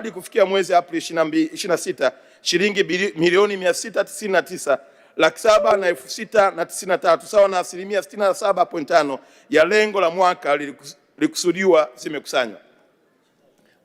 hadi kufikia mwezi Aprili 26 shilingi milioni 699,706,093 sawa na asilimia 67.5 ya lengo la mwaka lilikusudiwa zimekusanywa.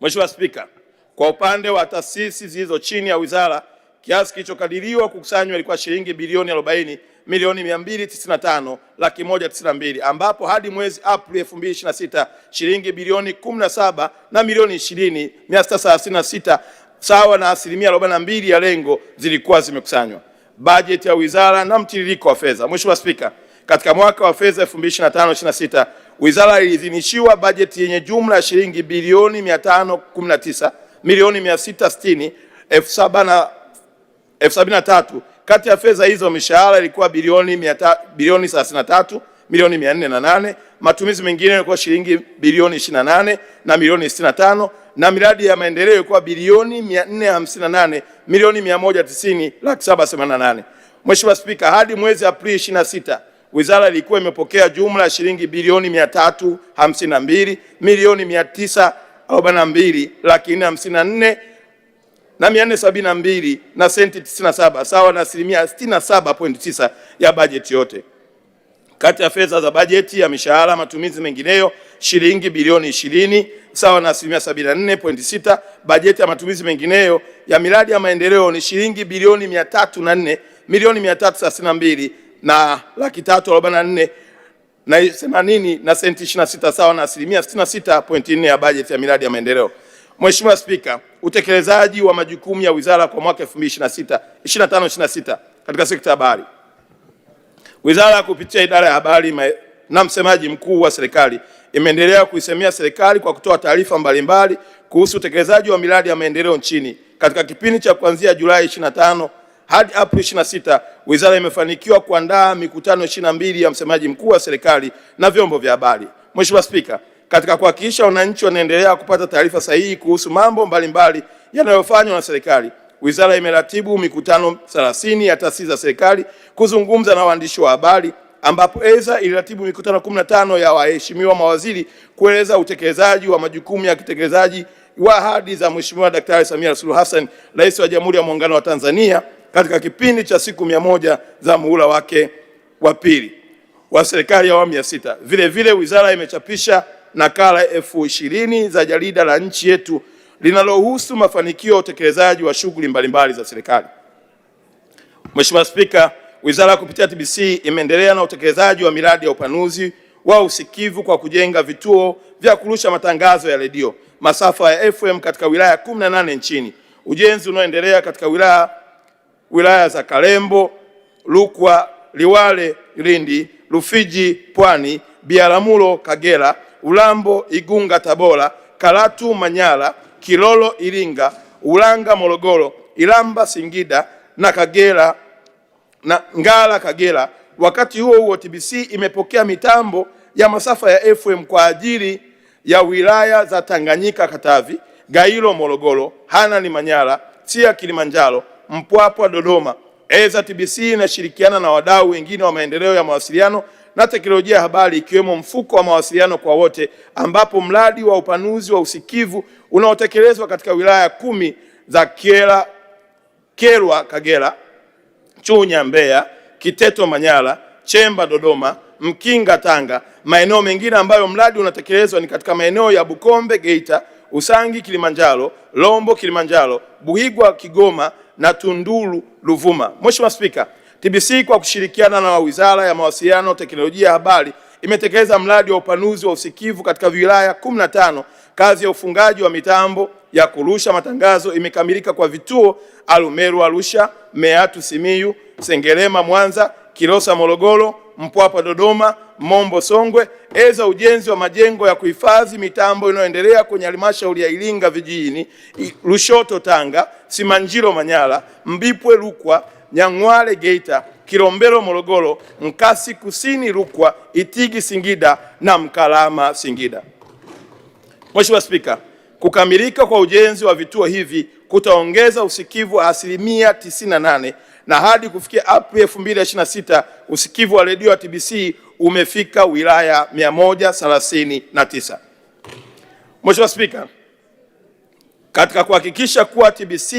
Mheshimiwa Spika, kwa upande wa taasisi zilizo chini ya wizara, kiasi kilichokadiriwa kukusanywa ilikuwa shilingi bilioni 40,295,192 ambapo hadi mwezi Aprili 2026 shilingi bilioni 17 na milioni 20,636 sawa na asilimia 42 ya lengo zilikuwa zimekusanywa. Bajeti ya wizara na mtiririko wa fedha. Mheshimiwa Spika, katika mwaka wa fedha 2025/26 wizara iliidhinishiwa bajeti yenye jumla ya shilingi bilioni 519,670,073. Kati ya fedha hizo mishahara ilikuwa bilioni 33,408,000, matumizi mengine yalikuwa shilingi bilioni 28 na milioni 65, na miradi ya maendeleo ilikuwa bilioni 458,190,788. Mheshimiwa Spika, hadi mwezi Aprili 26 wizara ilikuwa imepokea jumla ya shilingi bilioni 352,454,472 na senti 97 sawa na asilimia 67.9 ya bajeti yote. Kati ya fedha za bajeti ya mishahara matumizi mengineyo shilingi bilioni 20 sawa na asilimia 74.6. Bajeti ya matumizi mengineyo ya miradi ya maendeleo ni shilingi bilioni 304,332 na 344,080 na senti 26 sawa na asilimia 66.4 ya bajeti ya miradi ya maendeleo. Mheshimiwa Spika, utekelezaji wa majukumu ya wizara kwa mwaka 2025/26 katika sekta ya habari. Wizara kupitia idara ya habari na msemaji mkuu wa serikali imeendelea kuisemea serikali kwa kutoa taarifa mbalimbali kuhusu utekelezaji wa miradi ya maendeleo nchini. Katika kipindi cha kuanzia Julai 25 hadi Aprili 26, wizara imefanikiwa kuandaa mikutano 22 ya msemaji mkuu wa serikali na vyombo vya habari. Mheshimiwa Spika, katika kuhakikisha wananchi wanaendelea kupata taarifa sahihi kuhusu mambo mbalimbali yanayofanywa na serikali, wizara imeratibu mikutano 30 ya taasisi za serikali kuzungumza na waandishi wa habari, ambapo aidha iliratibu mikutano 15 ya waheshimiwa mawaziri kueleza utekelezaji wa majukumu ya kitekelezaji wa ahadi za Mheshimiwa Daktari Samia Suluhu Hassan, Rais wa Jamhuri ya Muungano wa Tanzania katika kipindi cha siku 100 za muhula wake wa pili wa serikali ya awamu ya 6. Vile vile wizara imechapisha nakala 20,000 za jarida la nchi yetu linalohusu mafanikio ya utekelezaji wa shughuli mbalimbali za serikali. Mheshimiwa Spika, wizara kupitia TBC imeendelea na utekelezaji wa miradi ya upanuzi wa usikivu kwa kujenga vituo vya kurusha matangazo ya redio masafa ya FM katika wilaya 18 nchini. Ujenzi unaoendelea katika wilaya za Kalembo, Rukwa, Liwale, Lindi, Rufiji, Pwani, Biaramulo, Kagera, Ulambo, Igunga, Tabora, Karatu, Manyara, Kilolo, Iringa, Ulanga, Morogoro, Iramba, Singida na Kagera na Ngara, Kagera. Wakati huo huo, TBC imepokea mitambo ya masafa ya FM kwa ajili ya wilaya za Tanganyika, Katavi, Gairo, Morogoro, Hanang', Manyara, Sia, Kilimanjaro, Mpwapwa, Dodoma. Aidha, TBC inashirikiana na wadau wengine wa maendeleo ya mawasiliano na teknolojia ya habari ikiwemo mfuko wa mawasiliano kwa wote, ambapo mradi wa upanuzi wa usikivu unaotekelezwa katika wilaya 10 za Kyerwa, Kagera, Chunya, Mbeya, Kiteto, Manyara, Chemba, Dodoma, Mkinga, Tanga. Maeneo mengine ambayo mradi unatekelezwa ni katika maeneo ya Bukombe, Geita, Usangi, Kilimanjaro, Lombo, Kilimanjaro, Buhigwa, Kigoma na Tunduru, Ruvuma. Mheshimiwa Spika, TBC kwa kushirikiana na Wizara ya Mawasiliano, Teknolojia ya Habari imetekeleza mradi wa upanuzi wa usikivu katika wilaya 15. Kazi ya ufungaji wa mitambo ya kurusha matangazo imekamilika kwa vituo Arumeru, Arusha, Meatu, Simiyu, Sengerema, Mwanza, Kilosa, Morogoro, Mpwapwa, Dodoma, Mombo, Songwe. Eza ujenzi wa majengo ya kuhifadhi mitambo inayoendelea kwenye halmashauri ya Iringa vijijini, Lushoto, Tanga, Simanjiro, Manyara, Mbipwe, Rukwa, Nyang'hwale, Geita, Kilombero, Morogoro, Nkasi Kusini, Rukwa, Itigi, Singida na Mkalama, Singida. Mheshimiwa Spika, kukamilika kwa ujenzi wa vituo hivi kutaongeza usikivu wa asilimia 98 na hadi kufikia Aprili 2026 usikivu wa redio wa TBC umefika wilaya 139. Mheshimiwa Spika, Katika kuhakikisha kuwa TBC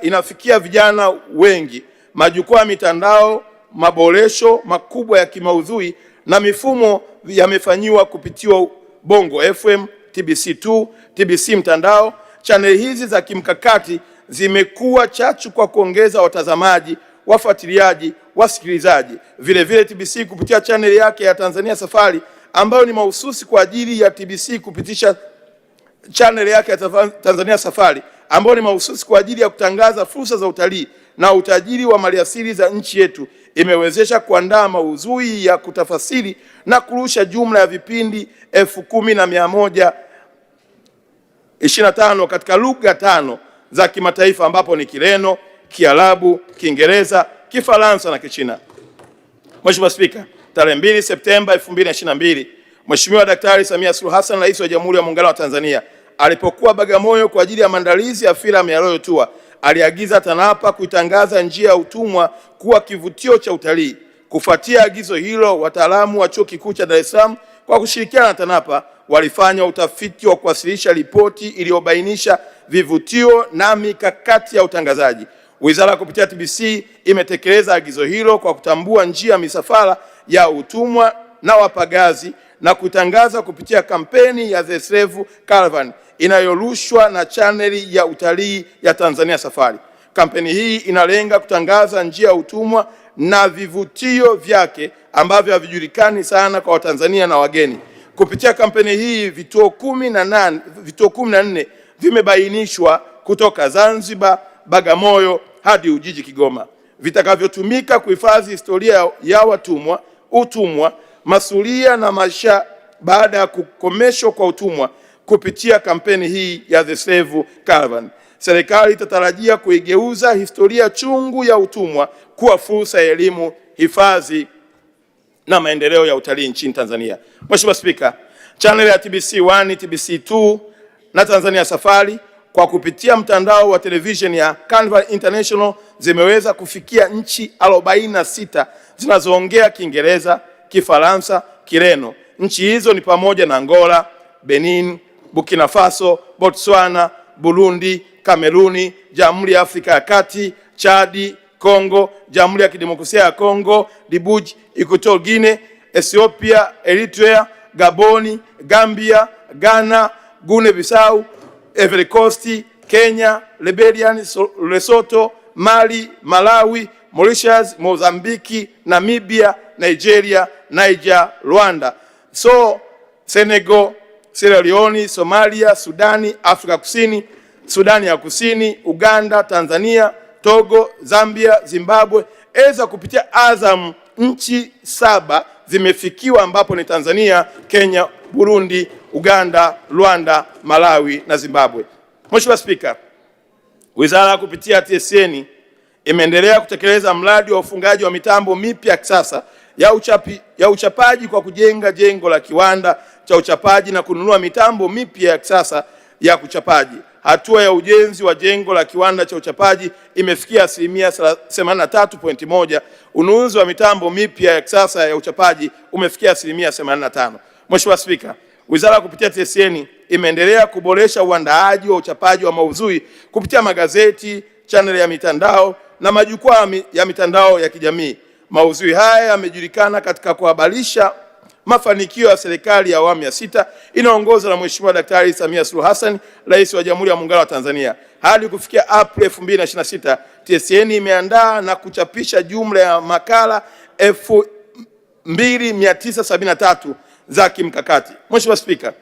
inafikia vijana wengi, majukwaa ya mitandao, maboresho makubwa ya kimaudhui na mifumo yamefanyiwa kupitia Bongo FM, TBC2, TBC mtandao. Chaneli hizi za kimkakati zimekuwa chachu kwa kuongeza watazamaji, wafuatiliaji, wasikilizaji. Vile TBC kupitia chaneli yake ya Tanzania Safari ambayo ni mahususi kwa ajili ya TBC kupitisha chaneli yake ya Tanzania Safari ambayo ni mahususi kwa ajili ya kutangaza fursa za utalii na utajiri wa maliasili za nchi yetu, imewezesha kuandaa maudhui ya kutafasiri na kurusha jumla ya vipindi 10,125 katika lugha 5 za kimataifa ambapo ni Kireno, Kiarabu, Kiingereza, Kifaransa na Kichina. Mheshimiwa Spika, tarehe 2 Septemba 2022, Mheshimiwa Daktari Samia Suluhu Hassan, Rais wa Jamhuri ya Muungano wa Tanzania, alipokuwa Bagamoyo kwa ajili ya maandalizi ya filamu ya Royal Tour, aliagiza TANAPA kuitangaza njia ya utumwa kuwa kivutio cha utalii. Kufuatia agizo hilo, wataalamu wa Chuo Kikuu cha Dar es Salaam kwa kushirikiana na TANAPA walifanya utafiti wa kuwasilisha ripoti iliyobainisha vivutio na mikakati ya utangazaji. Wizara kupitia TBC imetekeleza agizo hilo kwa kutambua njia ya misafara ya utumwa na wapagazi na kutangaza kupitia kampeni ya The Slave Caravan inayorushwa na chaneli ya utalii ya Tanzania Safari. Kampeni hii inalenga kutangaza njia ya utumwa na vivutio vyake ambavyo havijulikani sana kwa Watanzania na wageni. Kupitia kampeni hii vituo 14 vimebainishwa kutoka Zanzibar, Bagamoyo hadi Ujiji, Kigoma, vitakavyotumika kuhifadhi historia ya watumwa, utumwa, masulia na maisha baada ya kukomeshwa kwa utumwa. Kupitia kampeni hii ya The Slave Caravan, serikali itatarajia kuigeuza historia chungu ya utumwa kuwa fursa ya elimu, hifadhi na maendeleo ya utalii nchini Tanzania. Mheshimiwa Spika, channel ya TBC1, TBC2 na Tanzania Safari kwa kupitia mtandao wa television ya Carnival International zimeweza kufikia nchi 46 zinazoongea Kiingereza, Kifaransa, Kireno. Nchi hizo ni pamoja na Angola, Benin, Burkina Faso, Botswana, Burundi, Kameruni, Jamhuri ya Afrika ya Kati, Chadi, Kongo, Jamhuri ya Kidemokrasia ya Kongo, Djibouti, Equatorial Guinea, Ethiopia, Eritrea, Gaboni, Gambia, Ghana, Guinea-Bissau, Ivory Coast, Kenya, Liberia, Lesotho, Mali, Malawi, Mauritius, Mozambiki, Namibia, Nigeria, Niger, Rwanda, Senegal, Sierra Leone, Somalia, Sudani, Afrika Kusini, Sudani ya Kusini, Uganda, Tanzania, Togo, Zambia, Zimbabwe. Eza kupitia Azam nchi 7 zimefikiwa ambapo ni Tanzania, Kenya, Burundi, Uganda, Rwanda, Malawi na Zimbabwe. Mheshimiwa Spika, Wizara kupitia TSN imeendelea kutekeleza mradi wa ufungaji wa mitambo mipya ya kisasa ya uchapaji kwa kujenga jengo la kiwanda cha uchapaji na kununua mitambo mipya ya kisasa ya kuchapaji. Hatua ya ujenzi wa jengo la kiwanda cha uchapaji imefikia asilimia 83.1. Ununuzi wa mitambo mipya ya kisasa ya uchapaji umefikia asilimia 85. Mheshimiwa Spika, Wizara kupitia TSN imeendelea kuboresha uandaaji wa uchapaji wa maudhui kupitia magazeti, channel ya mitandao na majukwaa ya mitandao ya kijamii. Maudhui haya yamejulikana katika kuhabarisha mafanikio ya serikali ya awamu ya 6 inaongozwa na Mheshimiwa Daktari Samia Suluhu Hassan, Rais wa Jamhuri ya Muungano wa Tanzania. Hadi kufikia Aprili 2026, TSN imeandaa na kuchapisha jumla ya makala 2973 za kimkakati. Mheshimiwa Spika,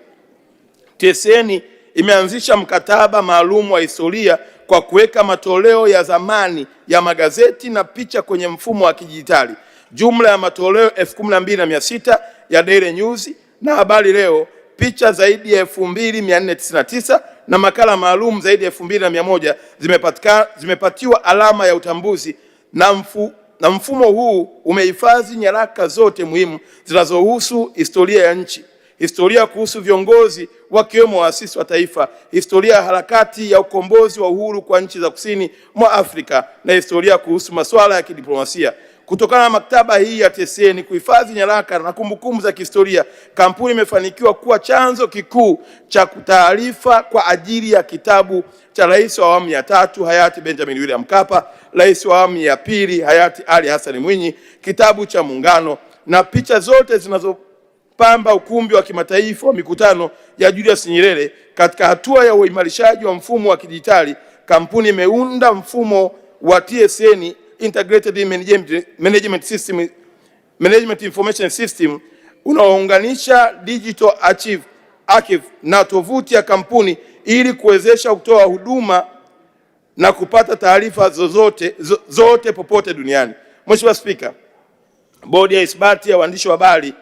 TSN imeanzisha mkataba maalum wa historia kwa kuweka matoleo ya zamani ya magazeti na picha kwenye mfumo wa kidijitali. Jumla ya matoleo 12,600 ya Daily News na Habari Leo, picha zaidi ya 2499 na makala maalum zaidi ya 2100 zimepatiwa alama ya utambuzi na mfumo huu umehifadhi nyaraka zote muhimu zinazohusu historia ya nchi, historia kuhusu viongozi wakiwemo waasisi wa taifa, historia ya harakati ya ukombozi wa uhuru kwa nchi za kusini mwa Afrika na historia kuhusu masuala ya kidiplomasia. Kutokana na maktaba hii ya TSN kuhifadhi nyaraka na kumbukumbu za kihistoria, kampuni imefanikiwa kuwa chanzo kikuu cha taarifa kwa ajili ya kitabu cha Rais wa awamu ya 3 hayati Benjamin William Mkapa, Rais wa awamu ya 2 hayati Ali Hassan Mwinyi, kitabu cha Muungano na picha zote zinazopamba ukumbi wa kimataifa wa mikutano ya Julius Nyerere. Katika hatua ya uimarishaji wa mfumo wa kidijitali, kampuni imeunda mfumo wa TSN Integrated Management Information System unaounganisha Digital Archive na tovuti ya kampuni ili kuwezesha kutoa huduma na kupata taarifa zote popote duniani. Mheshimiwa Spika, Bodi ya Ithibati ya Waandishi wa Habari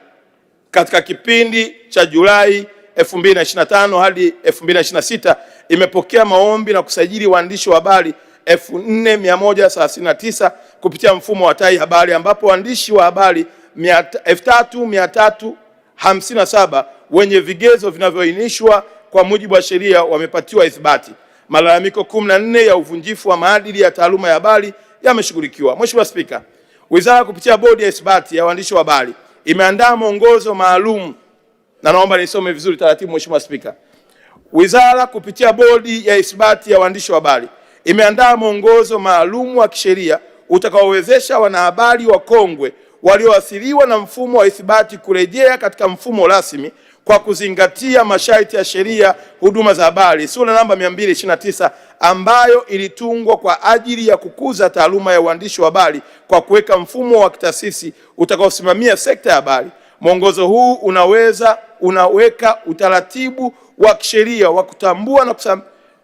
katika kipindi cha Julai 2025 hadi 2026 imepokea maombi na kusajili waandishi wa habari 4139 kupitia mfumo wa Tai Habari, ambapo waandishi wa habari 3357 wenye vigezo vinavyoainishwa kwa mujibu wa sheria wamepatiwa ithibati. Malalamiko 14 ya uvunjifu wa maadili ya taaluma ya habari yameshughulikiwa. Mheshimiwa Spika, Wizara kupitia Bodi ya Ithibati ya Waandishi wa Habari imeandaa mwongozo maalum, na naomba nisome vizuri taratibu. Mheshimiwa Spika, Wizara kupitia Bodi ya Ithibati ya Waandishi wa Habari imeandaa mwongozo maalum wa kisheria utakaowezesha wanahabari wakongwe walioathiriwa na mfumo wa ithibati kurejea katika mfumo rasmi kwa kuzingatia masharti ya sheria huduma za habari sura namba 229 ambayo ilitungwa kwa ajili ya kukuza taaluma ya uandishi wa habari kwa kuweka mfumo wa kitaasisi utakaosimamia sekta ya habari. Mwongozo huu unaweka utaratibu wa kisheria wa kutambua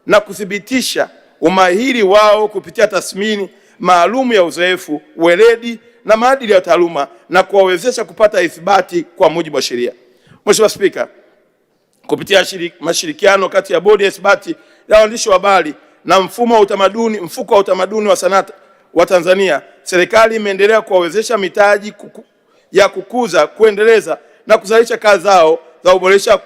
na kuthibitisha umahiri wao kupitia tathmini maalum ya uzoefu, weledi na maadili ya taaluma na kuwawezesha kupata ithibati kwa mujibu wa sheria. Mheshimiwa Spika, kupitia mashirikiano kati ya Bodi ya Ithibati ya Waandishi wa Habari na mfuko wa utamaduni wa sanaa wa Tanzania, serikali imeendelea kuwawezesha mitaji ya kukuza, kuendeleza na kuzalisha kazi zao za uboresha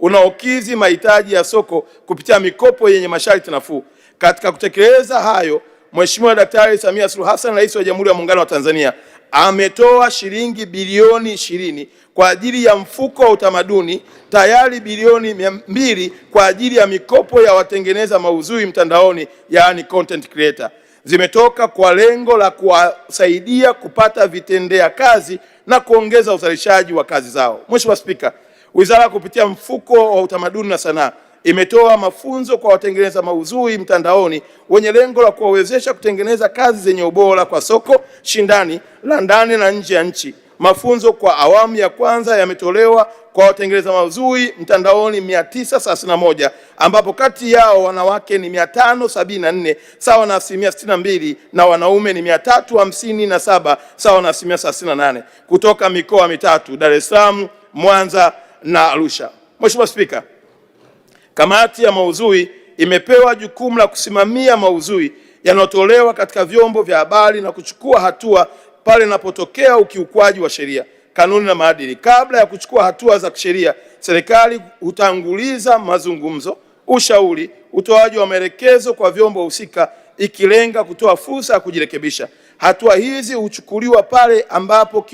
unaokidhi mahitaji ya soko kupitia mikopo yenye masharti nafuu. Katika kutekeleza hayo, Mheshimiwa Daktari Samia Suluhu Hassan, Rais wa Jamhuri ya Muungano wa Tanzania, ametoa shilingi bilioni 20 kwa ajili ya mfuko wa utamaduni, tayari bilioni 200 kwa ajili ya mikopo ya watengeneza maudhui mtandaoni, yaani content creator. Zimetoka kwa lengo la kuwasaidia kupata vitendea kazi na kuongeza uzalishaji wa kazi zao. Mheshimiwa Spika, Wizara kupitia mfuko wa utamaduni na sanaa imetoa mafunzo kwa watengeneza maudhui mtandaoni wenye lengo la kuwawezesha kutengeneza kazi zenye ubora kwa soko shindani la ndani na nje ya nchi. Mafunzo kwa awamu ya kwanza yametolewa kwa watengeneza maudhui mtandaoni 931 ambapo kati yao wanawake ni 574 sawa na 62% na wanaume ni 357 sawa na 38% kutoka mikoa mitatu: Dar es Salaam, Mwanza na Arusha. Mheshimiwa Spika, Kamati ya maudhui imepewa jukumu la kusimamia maudhui yanayotolewa katika vyombo vya habari na kuchukua hatua pale inapotokea ukiukwaji wa sheria, kanuni na maadili. Kabla ya kuchukua hatua za kisheria, serikali hutanguliza mazungumzo, ushauri, utoaji wa maelekezo kwa vyombo husika ikilenga kutoa fursa ya kujirekebisha. Hatua hizi huchukuliwa pale ambapo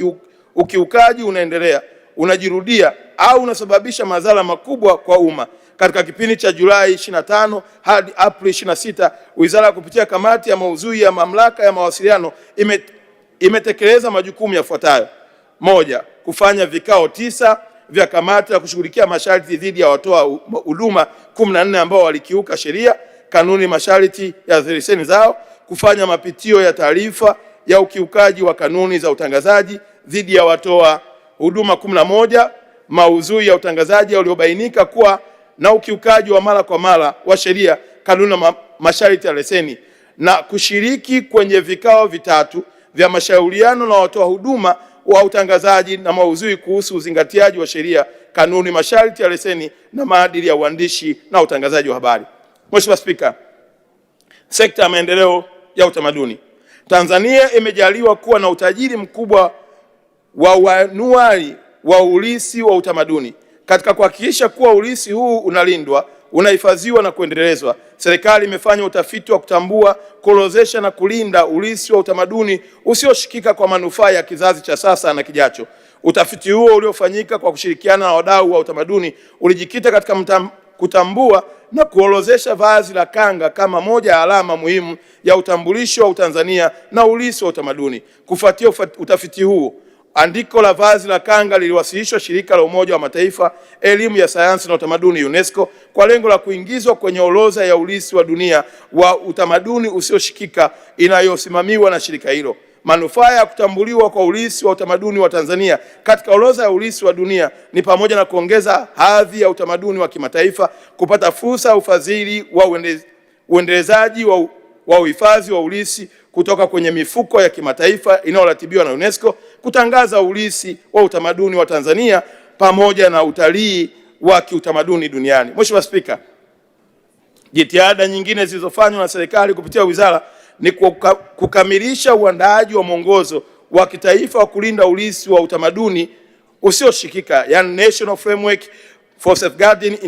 ukiukaji unaendelea, unajirudia au unasababisha madhara makubwa kwa umma. Katika kipindi cha Julai 25 hadi Aprili 26, Wizara kupitia Kamati ya maudhui ya Mamlaka ya Mawasiliano imetekeleza majukumu yafuatayo: 1. Kufanya vikao 9 vya kamati ya kushughulikia masharti dhidi ya watoa huduma 14 ambao walikiuka sheria, kanuni, masharti ya leseni zao; kufanya mapitio ya taarifa ya ukiukaji wa kanuni za utangazaji dhidi ya watoa huduma 11 maudhui ya utangazaji waliobainika kuwa na ukiukaji wa mara kwa mara wa sheria, kanuni na masharti ya leseni; na kushiriki kwenye vikao 3 vya mashauriano na watoa huduma wa utangazaji na maudhui kuhusu uzingatiaji wa sheria, kanuni, masharti ya leseni na maadili ya uandishi na utangazaji wa habari. Mheshimiwa Spika, sekta ya maendeleo ya utamaduni. Tanzania imejaliwa kuwa na utajiri mkubwa wa wanuari wa urithi wa utamaduni. Katika kuhakikisha kuwa urithi huu unalindwa, unahifadhiwa na kuendelezwa. Serikali imefanya utafiti wa kutambua, kuorodhesha na kulinda urithi wa utamaduni usioshikika kwa manufaa ya kizazi cha sasa na kijacho. Utafiti huo uliofanyika kwa kushirikiana na wadau wa utamaduni ulijikita katika kutambua na kuorodhesha vazi la kanga kama moja ya alama muhimu ya utambulisho wa Utanzania na urithi wa utamaduni. Kufuatia utafiti huu, andiko la vazi la kanga liliwasilishwa Shirika la Umoja wa Mataifa Elimu ya Sayansi na Utamaduni UNESCO kwa lengo la kuingizwa kwenye orodha ya urithi wa dunia wa utamaduni usioshikika inayosimamiwa na shirika hilo. Manufaa ya kutambuliwa kwa urithi wa utamaduni wa Tanzania katika orodha ya urithi wa dunia ni pamoja na kuongeza hadhi ya utamaduni wa kimataifa, kupata fursa ya ufadhili wa uendelezaji wa uhifadhi wa urithi kutoka kwenye mifuko ya kimataifa inayoratibiwa na UNESCO, kutangaza urithi wa utamaduni wa Tanzania pamoja na utalii wa kiutamaduni duniani. Mheshimiwa Spika, jitihada nyingine zilizofanywa na serikali kupitia wizara ni kukamilisha uandaaji wa mwongozo wa kitaifa wa kulinda urithi wa utamaduni usioshikika, yani National Framework for Safeguarding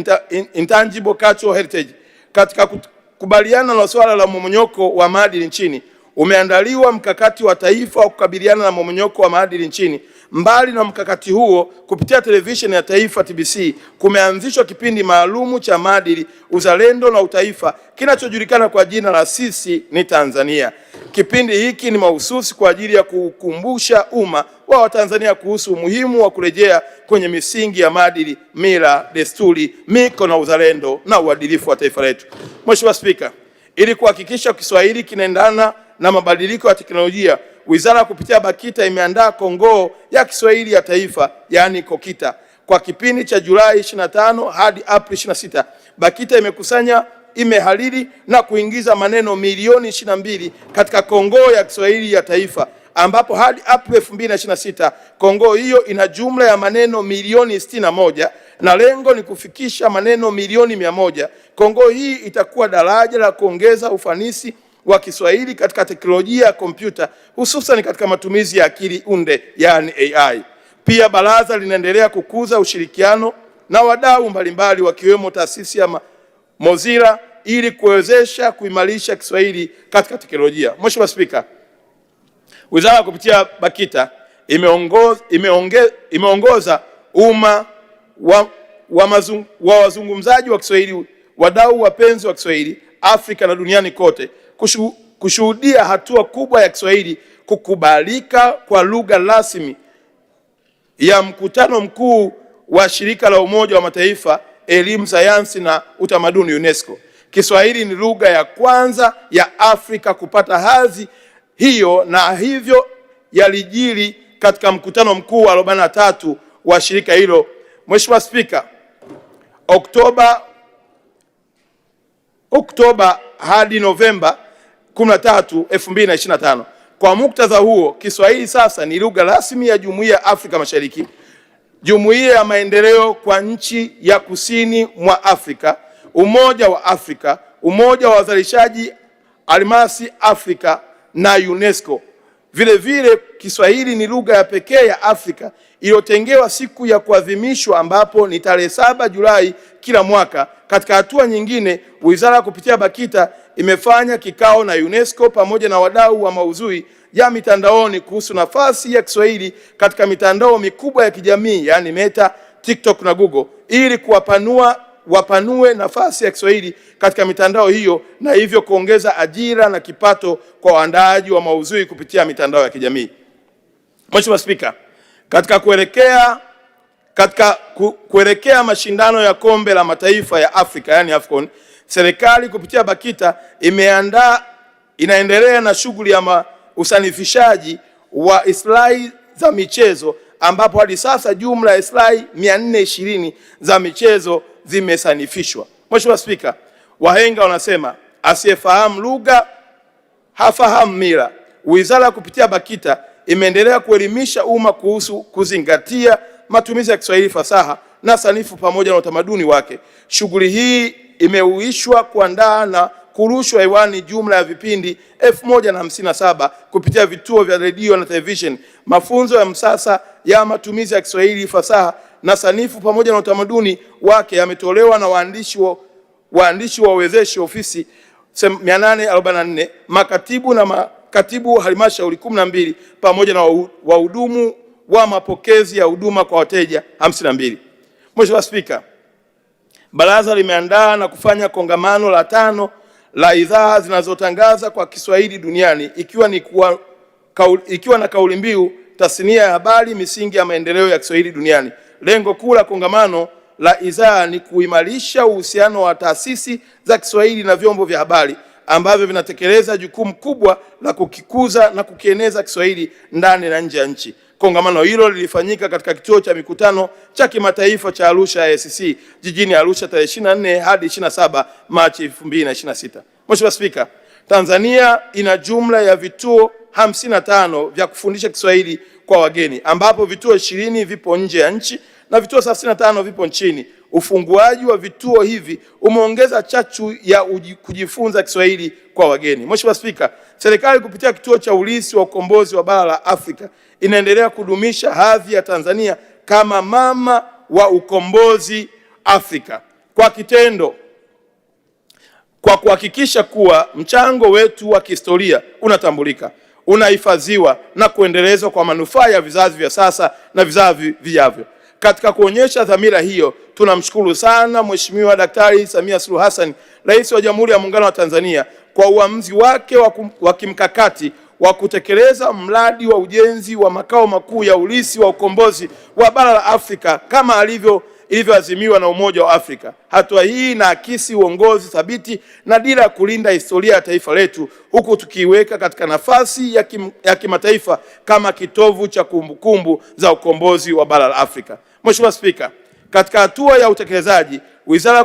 Intangible Cultural Heritage. Katika kukubaliana na swala la mmomonyoko wa maadili nchini, umeandaliwa mkakati wa taifa wa kukabiliana na mmomonyoko wa maadili nchini. Mbali na mkakati huo, kupitia televisheni ya taifa TBC kumeanzishwa kipindi maalumu cha maadili, uzalendo na utaifa kinachojulikana kwa jina la Sisi ni Tanzania. Kipindi hiki ni mahususi kwa ajili ya kukumbusha umma wa Watanzania kuhusu umuhimu wa kurejea kwenye misingi ya maadili, mila, desturi, miko na uzalendo na uadilifu wa taifa letu. Mheshimiwa Spika, ili kuhakikisha Kiswahili kinaendana na mabadiliko ya teknolojia, wizara kupitia BAKITA imeandaa kongoo ya Kiswahili ya taifa, yani KOKITA. Kwa kipindi cha Julai 25 hadi Aprili 26, BAKITA imehariri na kuingiza maneno milioni 22 katika kongoo ya Kiswahili ya taifa, ambapo hadi Aprili 2026 kongoo hiyo ina jumla ya maneno milioni 61 na lengo ni kufikisha maneno milioni 100. Kongoo hii itakuwa daraja la kuongeza ufanisi wa Kiswahili katika teknolojia ya kompyuta, hususan katika matumizi ya akili unde, yani AI. Pia baraza linaendelea kukuza ushirikiano na wadau mbalimbali wakiwemo taasisi ya Mozilla ili kuwezesha kuimarisha Kiswahili katika teknolojia. Mheshimiwa Spika, wizara kupitia BAKITA imeongoza umma wa wazungumzaji wa Kiswahili, wadau wapenzi wa Kiswahili Afrika na duniani kote kushuhudia hatua kubwa ya Kiswahili kukubalika kwa lugha rasmi ya mkutano mkuu wa Shirika la Umoja wa Mataifa Elimu, Sayansi na Utamaduni UNESCO. Kiswahili ni lugha ya kwanza ya Afrika kupata hadhi hiyo, na hivyo yalijiri katika mkutano mkuu wa 43 wa shirika hilo. Mheshimiwa Spika, Oktoba hadi Novemba 13, 2025. Kwa muktadha huo, Kiswahili sasa ni lugha rasmi ya Jumuiya ya Afrika Mashariki, Jumuiya ya Maendeleo kwa nchi ya Kusini mwa Afrika, Umoja wa Afrika, Umoja wa Wazalishaji Almasi Afrika na UNESCO. Vile vile Kiswahili ni lugha ya pekee ya Afrika iliyotengewa siku ya kuadhimishwa ambapo ni tarehe 7 Julai kila mwaka. Katika hatua nyingine, wizara kupitia BAKITA imefanya kikao na UNESCO pamoja na wadau wa maudhui ya mitandaoni kuhusu nafasi ya Kiswahili katika mitandao mikubwa ya kijamii, yani Meta, TikTok na Google, ili wapanue nafasi ya Kiswahili katika mitandao hiyo na hivyo kuongeza ajira na kipato kwa waandaaji wa maudhui kupitia mitandao ya kijamii. Mheshimiwa Spika, katika kuelekea mashindano ya Kombe la Mataifa ya Afrika, yani AFCON, serikali kupitia BAKITA inaendelea na shughuli ya usanifishaji wa islahi za michezo, ambapo hadi sasa jumla ya islahi 420 za michezo zimesanifishwa. Mheshimiwa Spika, wahenga wanasema asiyefahamu lugha hafahamu mila. Wizara kupitia BAKITA imeendelea kuelimisha umma kuhusu kuzingatia matumizi ya Kiswahili fasaha na sanifu pamoja na utamaduni wake. Shughuli hii imeuishwa kuandaa na kurushwa hewani jumla ya vipindi 1057 kupitia vituo vya redio na television. Mafunzo ya msasa ya matumizi ya Kiswahili fasaha na sanifu pamoja na utamaduni wake yametolewa na waandishi waandishi wa uwezeshi ofisi 844, makatibu na makatibu halmashauri 12, pamoja na wahudumu wa mapokezi ya huduma kwa wateja 52. Mheshimiwa Spika, Baraza limeandaa na kufanya kongamano la 5 la idhaa zinazotangaza kwa Kiswahili duniani ikiwa na kauli mbiu tasnia ya habari, misingi ya maendeleo ya Kiswahili duniani. Lengo kuu la kongamano la idhaa ni kuimarisha uhusiano wa taasisi za Kiswahili na vyombo vya habari ambavyo vinatekeleza jukumu kubwa la kukikuza na kukieneza Kiswahili ndani na nje ya nchi. Kongamano hilo lilifanyika katika kituo cha mikutano cha kimataifa cha Arusha ASC jijini Arusha tarehe 24 hadi 27 Machi 2026. Mheshimiwa Spika, Tanzania ina jumla ya vituo 55 vya kufundisha Kiswahili kwa wageni ambapo vituo 20 vipo nje ya nchi na vituo 35 vipo nchini. Ufunguaji wa vituo hivi umeongeza chachu ya kujifunza Kiswahili kwa wageni. Mheshimiwa Spika, serikali kupitia kituo cha ulisi wa ukombozi wa bara la Afrika inaendelea kudumisha hadhi ya Tanzania kama mama wa ukombozi Afrika kwa kitendo, kwa kuhakikisha kuwa mchango wetu wa kihistoria unatambulika, unahifadhiwa na kuendelezwa kwa manufaa ya vizazi vya sasa na vizazi vijavyo. Katika kuonyesha dhamira hiyo, tunamshukuru sana Mheshimiwa Daktari Samia Suluhu Hassan, Rais wa Jamhuri ya Muungano wa Tanzania, kwa uamuzi wake wa kimkakati wa kutekeleza mradi wa ujenzi wa makao makuu ya ulisi wa ukombozi wa bara la Afrika kama ilivyoazimiwa na Umoja wa Afrika. Hatua hii inaakisi uongozi thabiti na dira ya kulinda historia ya taifa letu, huku tukiiweka katika nafasi ya kimataifa kama kitovu cha kumbukumbu za ukombozi wa bara la Afrika. Mheshimiwa Spika, katika hatua ya utekelezaji, wizara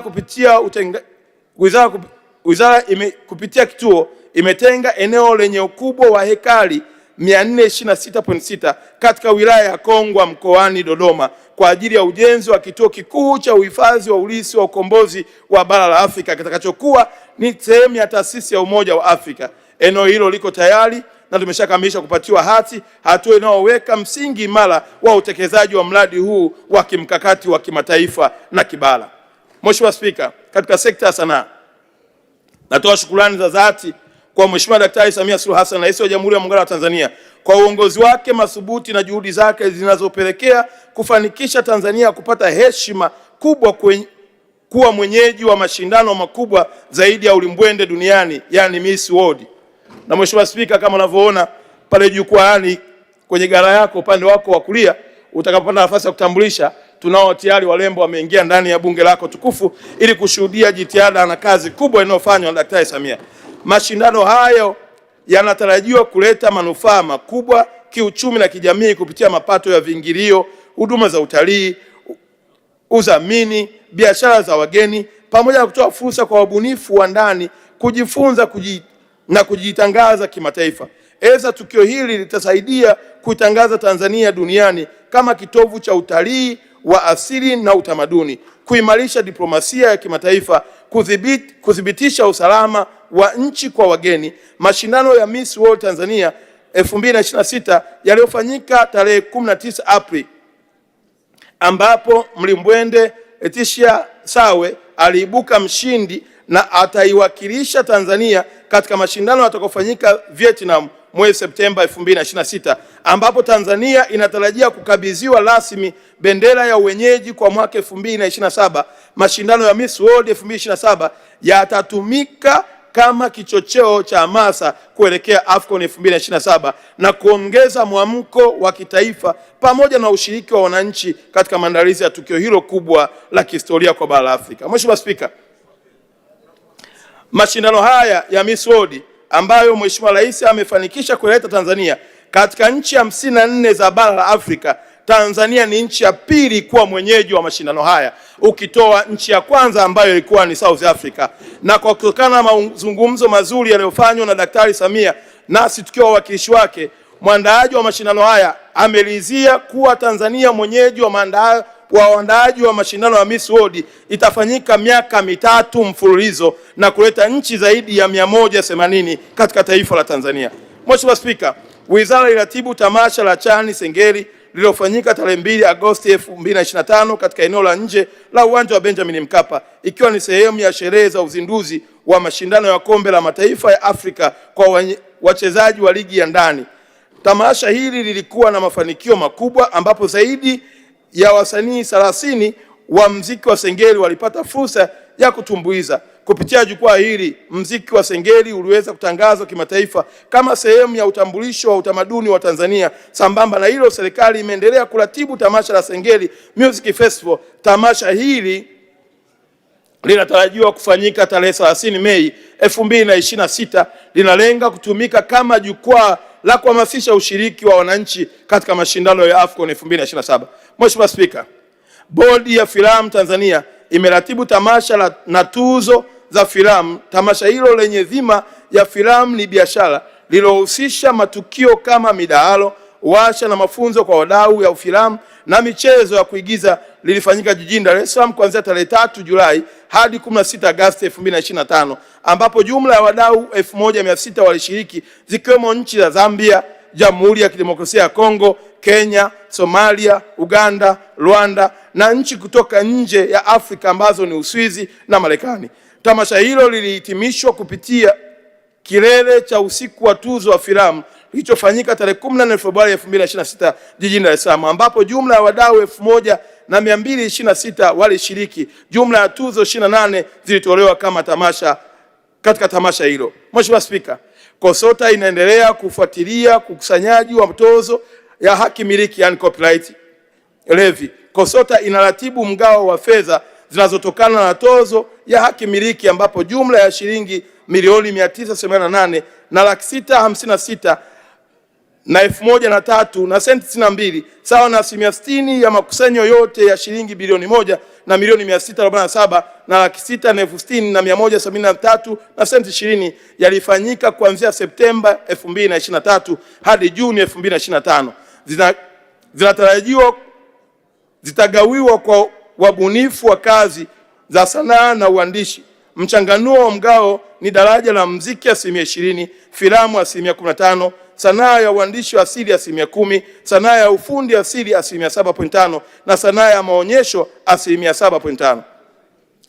kupitia kituo imetenga eneo lenye ukubwa wa hekari 426.6 katika wilaya ya Kongwa mkoani Dodoma kwa ajili ya ujenzi wa kituo kikuu cha uhifadhi wa ulisi wa ukombozi wa bara la Afrika kitakachokuwa ni sehemu ya taasisi ya Umoja wa Afrika. Eneo hilo liko tayari na tumeshakamilisha kupatiwa hati, hatua inayoweka msingi imara wa utekelezaji wa mradi huu wa kimkakati wa kimataifa na kibara. Mheshimiwa Spika, katika sekta ya sanaa, natoa shukrani za dhati kwa Mheshimiwa Daktari Samia Suluhu Hassan, Rais wa Jamhuri ya Muungano wa Tanzania, kwa uongozi wake madhubuti na juhudi zake zinazopelekea kufanikisha Tanzania kupata heshima kubwa kuwa mwenyeji wa mashindano makubwa zaidi ya ulimbwende duniani, yani Miss World. Na Mheshimiwa Spika, kama unavyoona pale jukwaani kwenye gara yako upande wako wa kulia, utakapopata nafasi ya kutambulisha, tunao tayari walembo wameingia ndani ya bunge lako tukufu ili kushuhudia jitihada na kazi kubwa inayofanywa na Daktari Samia. Mashindano hayo yanatarajiwa kuleta manufaa makubwa kiuchumi na kijamii kupitia mapato ya viingilio, huduma za utalii, udhamini, biashara za wageni, pamoja na kutoa fursa kwa wabunifu wa ndani kujifunza na kujitangaza kimataifa. Aidha, tukio hili litasaidia kuitangaza Tanzania duniani kama kitovu cha utalii wa asili na utamaduni, kuimarisha diplomasia ya kimataifa, kudhibitisha usalama wa nchi kwa wageni. Mashindano ya Miss World Tanzania 2026 yaliyofanyika tarehe 19 Aprili, ambapo mlimbwende Leticia Sawe aliibuka mshindi na ataiwakilisha Tanzania katika mashindano yatakayofanyika Vietnam mwezi Septemba 2026, ambapo Tanzania inatarajia kukabidhiwa rasmi bendera ya uwenyeji kwa mwaka 2027. Mashindano ya Miss World 2027 yatatumika kama kichocheo cha hamasa kuelekea AFCON 2027 na kuongeza mwamko wa kitaifa pamoja na ushiriki wa wananchi katika maandalizi ya tukio hilo kubwa la kihistoria kwa bara la Afrika. Mheshimiwa Spika, mashindano haya ya Miss World ambayo Mheshimiwa Rais amefanikisha kuleta Tanzania katika nchi 54 za bara la Afrika, Tanzania ni nchi ya pili kuwa mwenyeji wa mashindano haya, ukitoa nchi ya kwanza ambayo ilikuwa ni South Africa. Na kwa kutokana na mazungumzo mazuri yaliyofanywa na Daktari Samia nasi tukiwa wawakilishi wake, mwandaaji wa mashindano haya amelizia kuwa Tanzania mwenyeji wa waandaaji wa mashindano ya Miss World itafanyika miaka 3 mfululizo na kuleta nchi zaidi ya 180 katika taifa la Tanzania. Mheshimiwa Spika, wizara iratibu tamasha la Chani Sengeri lililofanyika tarehe 2 Agosti 2025 katika eneo la nje la uwanja wa Benjamin Mkapa, ikiwa ni sehemu ya sherehe za uzinduzi wa mashindano ya kombe la mataifa ya Afrika kwa wachezaji wa ligi ya ndani. Tamasha hili lilikuwa na mafanikio makubwa ambapo zaidi ya wasanii 30 wa mziki wa Sengeli walipata fursa ya kutumbuiza. Kupitia jukwaa hili, mziki wa Sengeli uliweza kutangazwa kimataifa kama sehemu ya utambulisho wa utamaduni wa Tanzania. Sambamba na hilo, serikali imeendelea kuratibu tamasha la Sengeli Music Festival. Tamasha hili linatarajiwa kufanyika tarehe 30 Mei 2026. Linalenga kutumika kama jukwaa la kuhamasisha ushiriki wa wananchi katika mashindano ya AFCON 2027. Mheshimiwa Spika, Bodi ya Filamu Tanzania imeratibu tamasha na tuzo za filamu. Tamasha hilo lenye dhima ya filamu ni biashara, lilohusisha matukio kama midahalo, washa na mafunzo kwa wadau ya filamu na michezo ya kuigiza, lilifanyika jijini Dar es Salaam kuanzia tarehe 3 Julai hadi 16 Agosti 2025, ambapo jumla ya wadau 1600 walishiriki, zikiwemo nchi za Zambia, Jamhuri ya Kidemokrasia ya Kongo, Kenya, Somalia, Uganda, Rwanda na nchi kutoka nje ya Afrika ambazo ni Uswizi na Marekani. Tamasha hilo lilihitimishwa kupitia kilele cha usiku wa tuzo wa filamu kilichofanyika tarehe 14 Februari 2026 jijini Dar es Salaam, ambapo jumla ya wadau 1226 walishiriki. Jumla ya tuzo 28 zilitolewa kama tamasha katika tamasha hilo. Mheshimiwa Spika, KOSOTA inaendelea kufuatilia ukusanyaji wa tozo ya haki miliki, yani copyright levy. KOSOTA inaratibu mgao wa fedha zinazotokana na tozo ya haki miliki, ambapo jumla ya shilingi milioni 988 na laki 656 na 1003 na senti 62 sawa na 60% ya makusanyo yote ya shilingi bilioni 1 na milioni 647 na laki 6 na 60 na 173 na senti 20 yalifanyika kuanzia Septemba 2023 hadi Juni 2025. Zinatarajiwa zitagawiwa kwa wabunifu wa kazi za sanaa na uandishi. Mchanganuo wa mgao ni daraja la muziki 20%, filamu 15%, sanaa ya uandishi wa asili 10%, sanaa ya ufundi asili 7.5% na sanaa ya maonyesho 7.5%.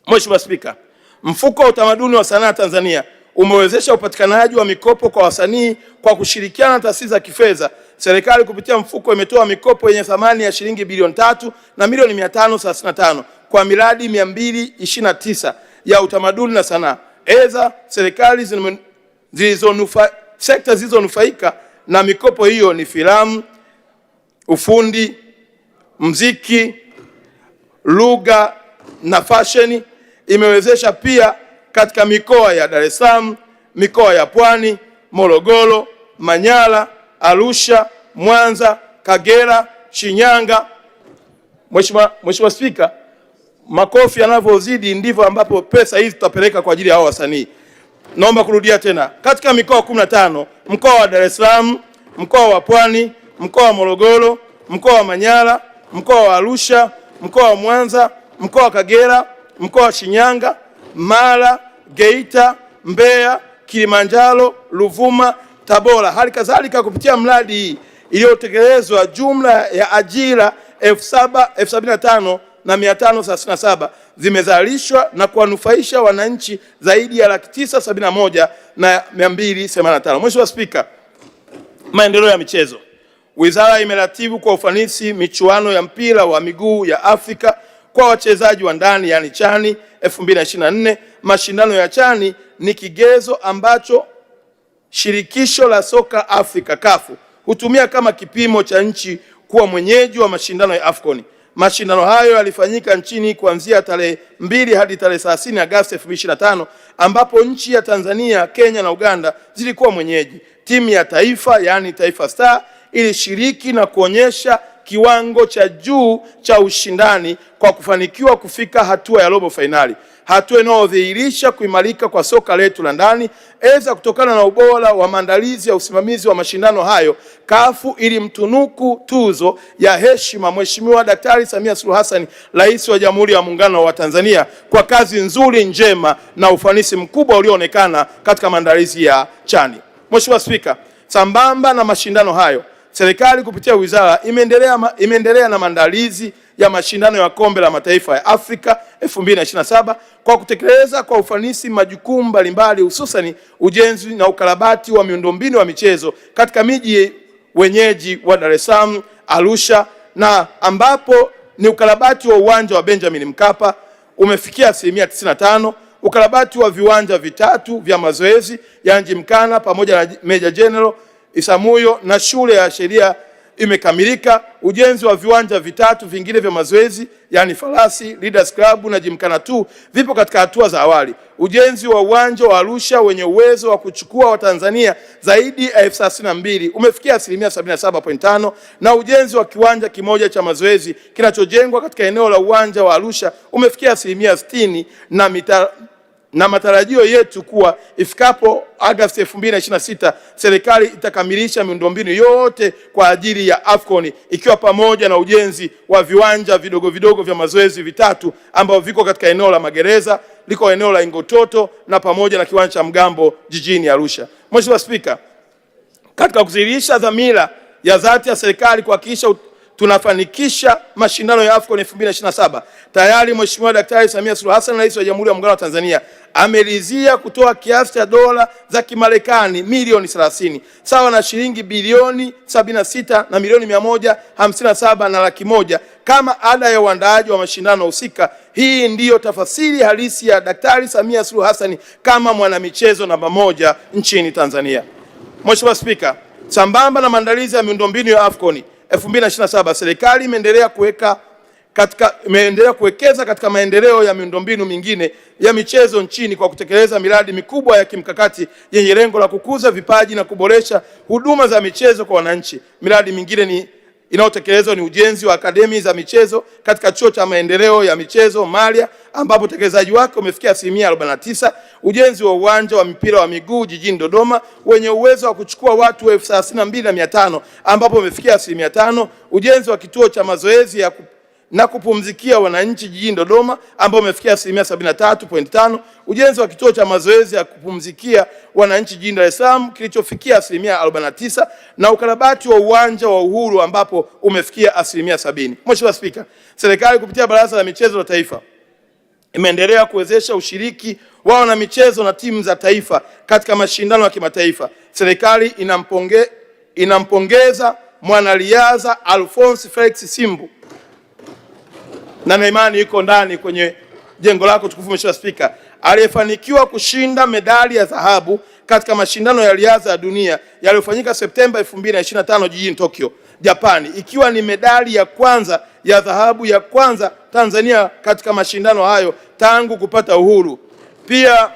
Mheshimiwa Spika, Mfuko wa Utamaduni wa Sanaa Tanzania umewezesha upatikanaji wa mikopo kwa wasanii kwa kushirikiana na taasisi za kifedha. Serikali kupitia mfuko imetoa mikopo yenye thamani ya shilingi bilioni 3 na milioni 535 kwa miradi 229 ya utamaduni na sanaa. Aidha, sekta zilizonufaika na mikopo hiyo ni filamu, ufundi, muziki, lugha na fashion. Imewezesha pia katika mikoa ya Dar es Salaam, mikoa ya Pwani, Morogoro, Manyara, Arusha, Mwanza, Kagera, Shinyanga. Mheshimiwa Spika, makofi yanavyozidi ndivyo ambapo pesa hizi tutapeleka kwa ajili ya hao wasanii. Naomba kurudia tena. Katika mikoa 15, mkoa wa Dar es Salaam, mkoa wa Pwani, mkoa wa Morogoro, mkoa wa Manyara, mkoa wa Arusha, mkoa wa Mwanza, mkoa wa Kagera, mkoa wa Shinyanga, Mara, Geita, Mbeya, Kilimanjaro, Ruvuma, Tabora. Hali kadhalika kupitia mradi hii iliyotekelezwa, jumla ya ajira 75,537 zimezalishwa na kuwanufaisha wananchi zaidi ya 971,285. Mheshimiwa Spika, maendeleo ya michezo. Wizara imeratibu kwa ufanisi michuano ya mpira wa miguu ya Afrika kwa wachezaji wa ndani, yani CHAN 2024. Mashindano ya CHAN ni kigezo ambacho Shirikisho la Soka Afrika CAF hutumia kama kipimo cha nchi kuwa mwenyeji wa mashindano ya AFCON. Mashindano hayo yalifanyika nchini kuanzia tarehe 2 hadi tarehe 30 Agosti 2025, ambapo nchi ya Tanzania, Kenya na Uganda zilikuwa mwenyeji. Timu ya taifa, yani Taifa Star, ilishiriki na kuonyesha kiwango cha juu cha ushindani kwa kufanikiwa kufika hatua ya robo fainali, hatua inayodhihirisha kuimarika kwa soka letu la ndani. Aidha, kutokana na ubora wa maandalizi ya usimamizi wa mashindano hayo, CAF ilimtunuku tuzo ya heshima Mheshimiwa Daktari Samia Suluhu Hassan, Rais wa Jamhuri ya Muungano wa Tanzania, kwa kazi nzuri, njema na ufanisi mkubwa ulioonekana katika maandalizi ya CHAN. Mheshimiwa Spika, sambamba na mashindano hayo, serikali kupitia wizara imeendelea na maandalizi ya mashindano ya kombe la mataifa ya Afrika 2027 kwa kutekeleza kwa ufanisi majukumu mbalimbali, hususan ujenzi na ukarabati wa miundombinu wa michezo katika miji wenyeji wa Dar es Salaam, Arusha, na ambapo ni ukarabati wa uwanja wa Benjamin Mkapa umefikia asilimia 95, ukarabati wa viwanja vitatu vya mazoezi ya Njimkana pamoja na Meja General Isamuyo na shule ya sheria imekamilika. Ujenzi wa viwanja vitatu vingine vya mazoezi yani Farasi, Leaders Club na Jimkana 2 vipo katika hatua za awali. Ujenzi wa uwanja wa Arusha wenye uwezo wa kuchukua Watanzania zaidi ya 32,000 umefikia asilimia 77.5 na ujenzi wa kiwanja kimoja cha mazoezi kinachojengwa katika eneo la uwanja wa Arusha umefikia asilimia 60 na matarajio yetu kuwa ifikapo Agosti 2026 serikali itakamilisha miundombinu yote kwa ajili ya AFCON, ikiwa pamoja na ujenzi wa viwanja vidogo vidogo vya mazoezi vitatu ambao viko katika eneo la Magereza, liko eneo la Ingototo na pamoja na kiwanja cha Mgambo jijini Arusha. Mheshimiwa Spika, katika kudhihirisha dhamira ya dhati ya serikali kuhakikisha tunafanikisha mashindano ya AFCON 2027, tayari Mheshimiwa Daktari Samia Suluhu Hassan, Rais wa Jamhuri ya Muungano wa Tanzania, ameridhia kutoa kiasi cha dola za Kimarekani milioni 30 sawa na shilingi bilioni 76 na milioni 157 na laki moja kama ada ya uandaaji wa mashindano husika. Hii ndiyo tafasiri halisi ya Daktari Samia Suluhu Hassan kama mwanamichezo namba 1 nchini Tanzania. Mheshimiwa Spika, sambamba na maandalizi ya miundombinu ya AFCON 2027, serikali imeendelea kuwekeza katika maendeleo ya miundombinu mingine ya michezo nchini kwa kutekeleza miradi mikubwa ya kimkakati yenye lengo la kukuza vipaji na kuboresha huduma za michezo kwa wananchi. Miradi mingine inayotekelezwa ni ujenzi wa akademi za michezo katika chuo cha maendeleo ya michezo Malia, ambapo utekelezaji wake umefikia asilimia 49, ujenzi wa uwanja wa mpira wa miguu jijini Dodoma wenye uwezo wa kuchukua watu 32,500 ambapo umefikia asilimia 5, ujenzi wa kituo cha mazoezi na kupumzikia wananchi jijini Dodoma ambao umefikia asilimia 73.5, ujenzi wa kituo cha mazoezi ya kupumzikia wananchi jijini Dar es Salaam kilichofikia asilimia 49 na ukarabati wa uwanja wa Uhuru ambapo umefikia asilimia 70. Mheshimiwa Spika, serikali kupitia Baraza la Michezo la Taifa imeendelea kuwezesha ushiriki wa wanamichezo na timu za taifa katika mashindano ya kimataifa. Serikali inampongeza mwanariadha Alphonce Felix Simbu na imani iko ndani kwenye jengo lako tukufu, Mheshimiwa Spika, aliyefanikiwa kushinda medali ya dhahabu katika mashindano ya riadha ya dunia yaliyofanyika Septemba 2025 jijini Tokyo, Japani, ikiwa ni medali ya kwanza ya dhahabu ya kwanza Tanzania katika mashindano hayo tangu kupata uhuru. Pia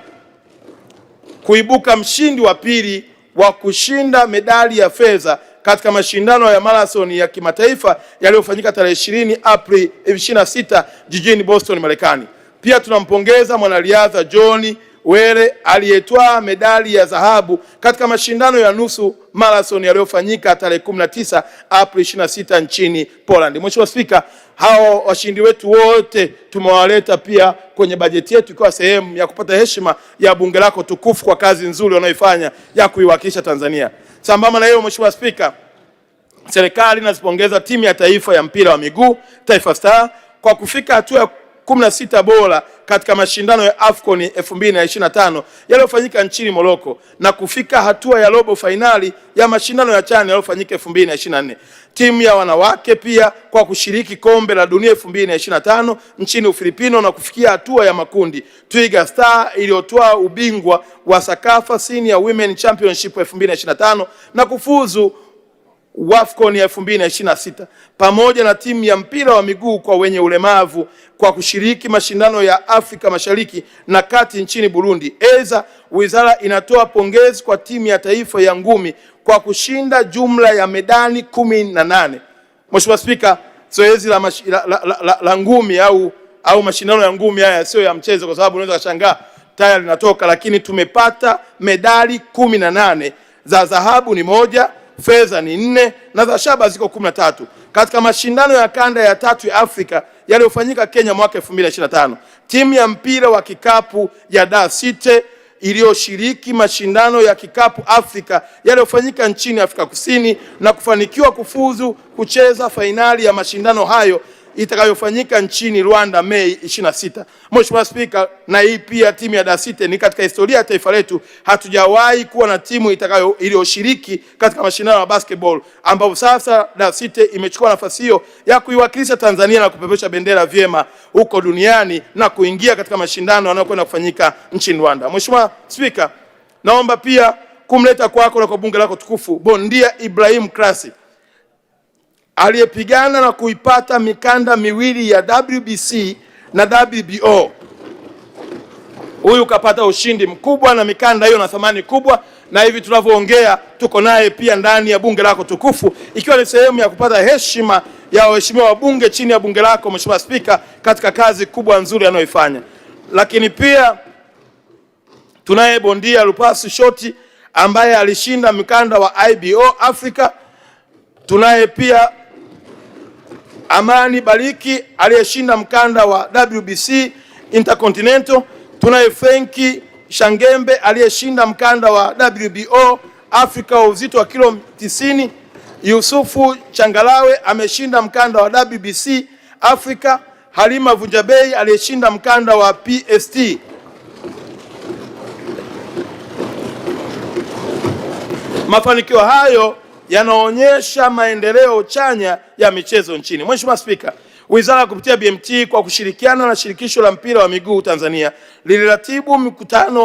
kuibuka mshindi wa pili wa kushinda medali ya fedha katika mashindano ya marathon ya kimataifa yaliyofanyika tarehe 20 Aprili 2026 jijini Boston, Marekani. Pia tunampongeza mwanariadha John Were aliyetwaa medali ya dhahabu katika mashindano ya nusu marathon yaliyofanyika tarehe 19 Aprili 26 nchini Poland. Mheshimiwa Spika, hao washindi wetu wote tumewaleta pia kwenye bajeti yetu ikiwa sehemu ya kupata heshima ya bunge lako tukufu kwa kazi nzuri wanayoifanya ya kuiwakilisha Tanzania. Sambamba na hiyo, Mheshimiwa Spika, serikali inazipongeza timu ya taifa ya mpira wa miguu Taifa Star kwa kufika hatua ya 16 bora katika mashindano ya AFCON 2025 yaliyofanyika nchini Morocco na kufika hatua ya robo fainali ya mashindano ya CHAN yaliyofanyika 2024. Timu ya wanawake pia kwa kushiriki kombe la dunia 2025 nchini Ufilipino na kufikia hatua ya makundi. Twiga Star iliyotoa ubingwa wa Sakafa Senior Women Championship 2025 na kufuzu AFCON ya 2026 pamoja na timu ya mpira wa miguu kwa wenye ulemavu kwa kushiriki mashindano ya Afrika Mashariki na Kati nchini Burundi. Aidha, wizara inatoa pongezi kwa timu ya taifa ya ngumi kwa kushinda jumla ya medali 18. Mheshimiwa Spika, zoezi la ngumi au mashindano ya ngumi haya sio ya mchezo, kwa sababu unaweza kushangaa tayari linatoka, lakini tumepata medali 18, za dhahabu ni 1, fedha ni 4 na za shaba ziko 13 katika mashindano ya kanda ya 3 ya Afrika yaliyofanyika Kenya mwaka 2025. Timu ya mpira wa kikapu ya Dar City iliyoshiriki mashindano ya kikapu Afrika yaliyofanyika nchini Afrika Kusini na kufanikiwa kufuzu kucheza fainali ya mashindano hayo itakayofanyika nchini Rwanda Mei 26. Mheshimiwa Spika, na hii pia timu ya Dasite ni katika historia ya taifa letu hatujawahi kuwa na timu iliyoshiriki katika mashindano ya basketball, ambapo sasa Dasite imechukua nafasi hiyo ya kuiwakilisha Tanzania na kupeperusha bendera vyema huko duniani na kuingia katika mashindano yanayokwenda kufanyika nchini Rwanda. Mheshimiwa Spika, naomba pia kumleta kwako na kwa bunge lako tukufu bondia Ibrahim Krasi aliyepigana na kuipata mikanda miwili ya WBC na WBO. Huyu kapata ushindi mkubwa na mikanda hiyo na thamani kubwa, na hivi tunavyoongea tuko naye pia ndani ya bunge lako tukufu, ikiwa ni sehemu ya kupata heshima ya waheshimiwa wabunge chini ya bunge lako Mheshimiwa Spika, katika kazi kubwa nzuri anayoifanya. Lakini pia tunaye bondia Lupasu Shoti ambaye alishinda mikanda wa IBO Africa. Tunaye pia Amani Bariki aliyeshinda mkanda wa WBC Intercontinental. Tunaye Frenki Shangembe aliyeshinda mkanda wa WBO Afrika wa uzito wa kilo 90. Yusufu Changalawe ameshinda mkanda wa WBC Afrika. Halima Vunjabei aliyeshinda mkanda wa PST. Mafanikio hayo yanaonyesha maendeleo chanya ya michezo nchini. Mheshimiwa Spika, Wizara kupitia BMT kwa kushirikiana na Shirikisho la Mpira wa Miguu Tanzania liliratibu mkutano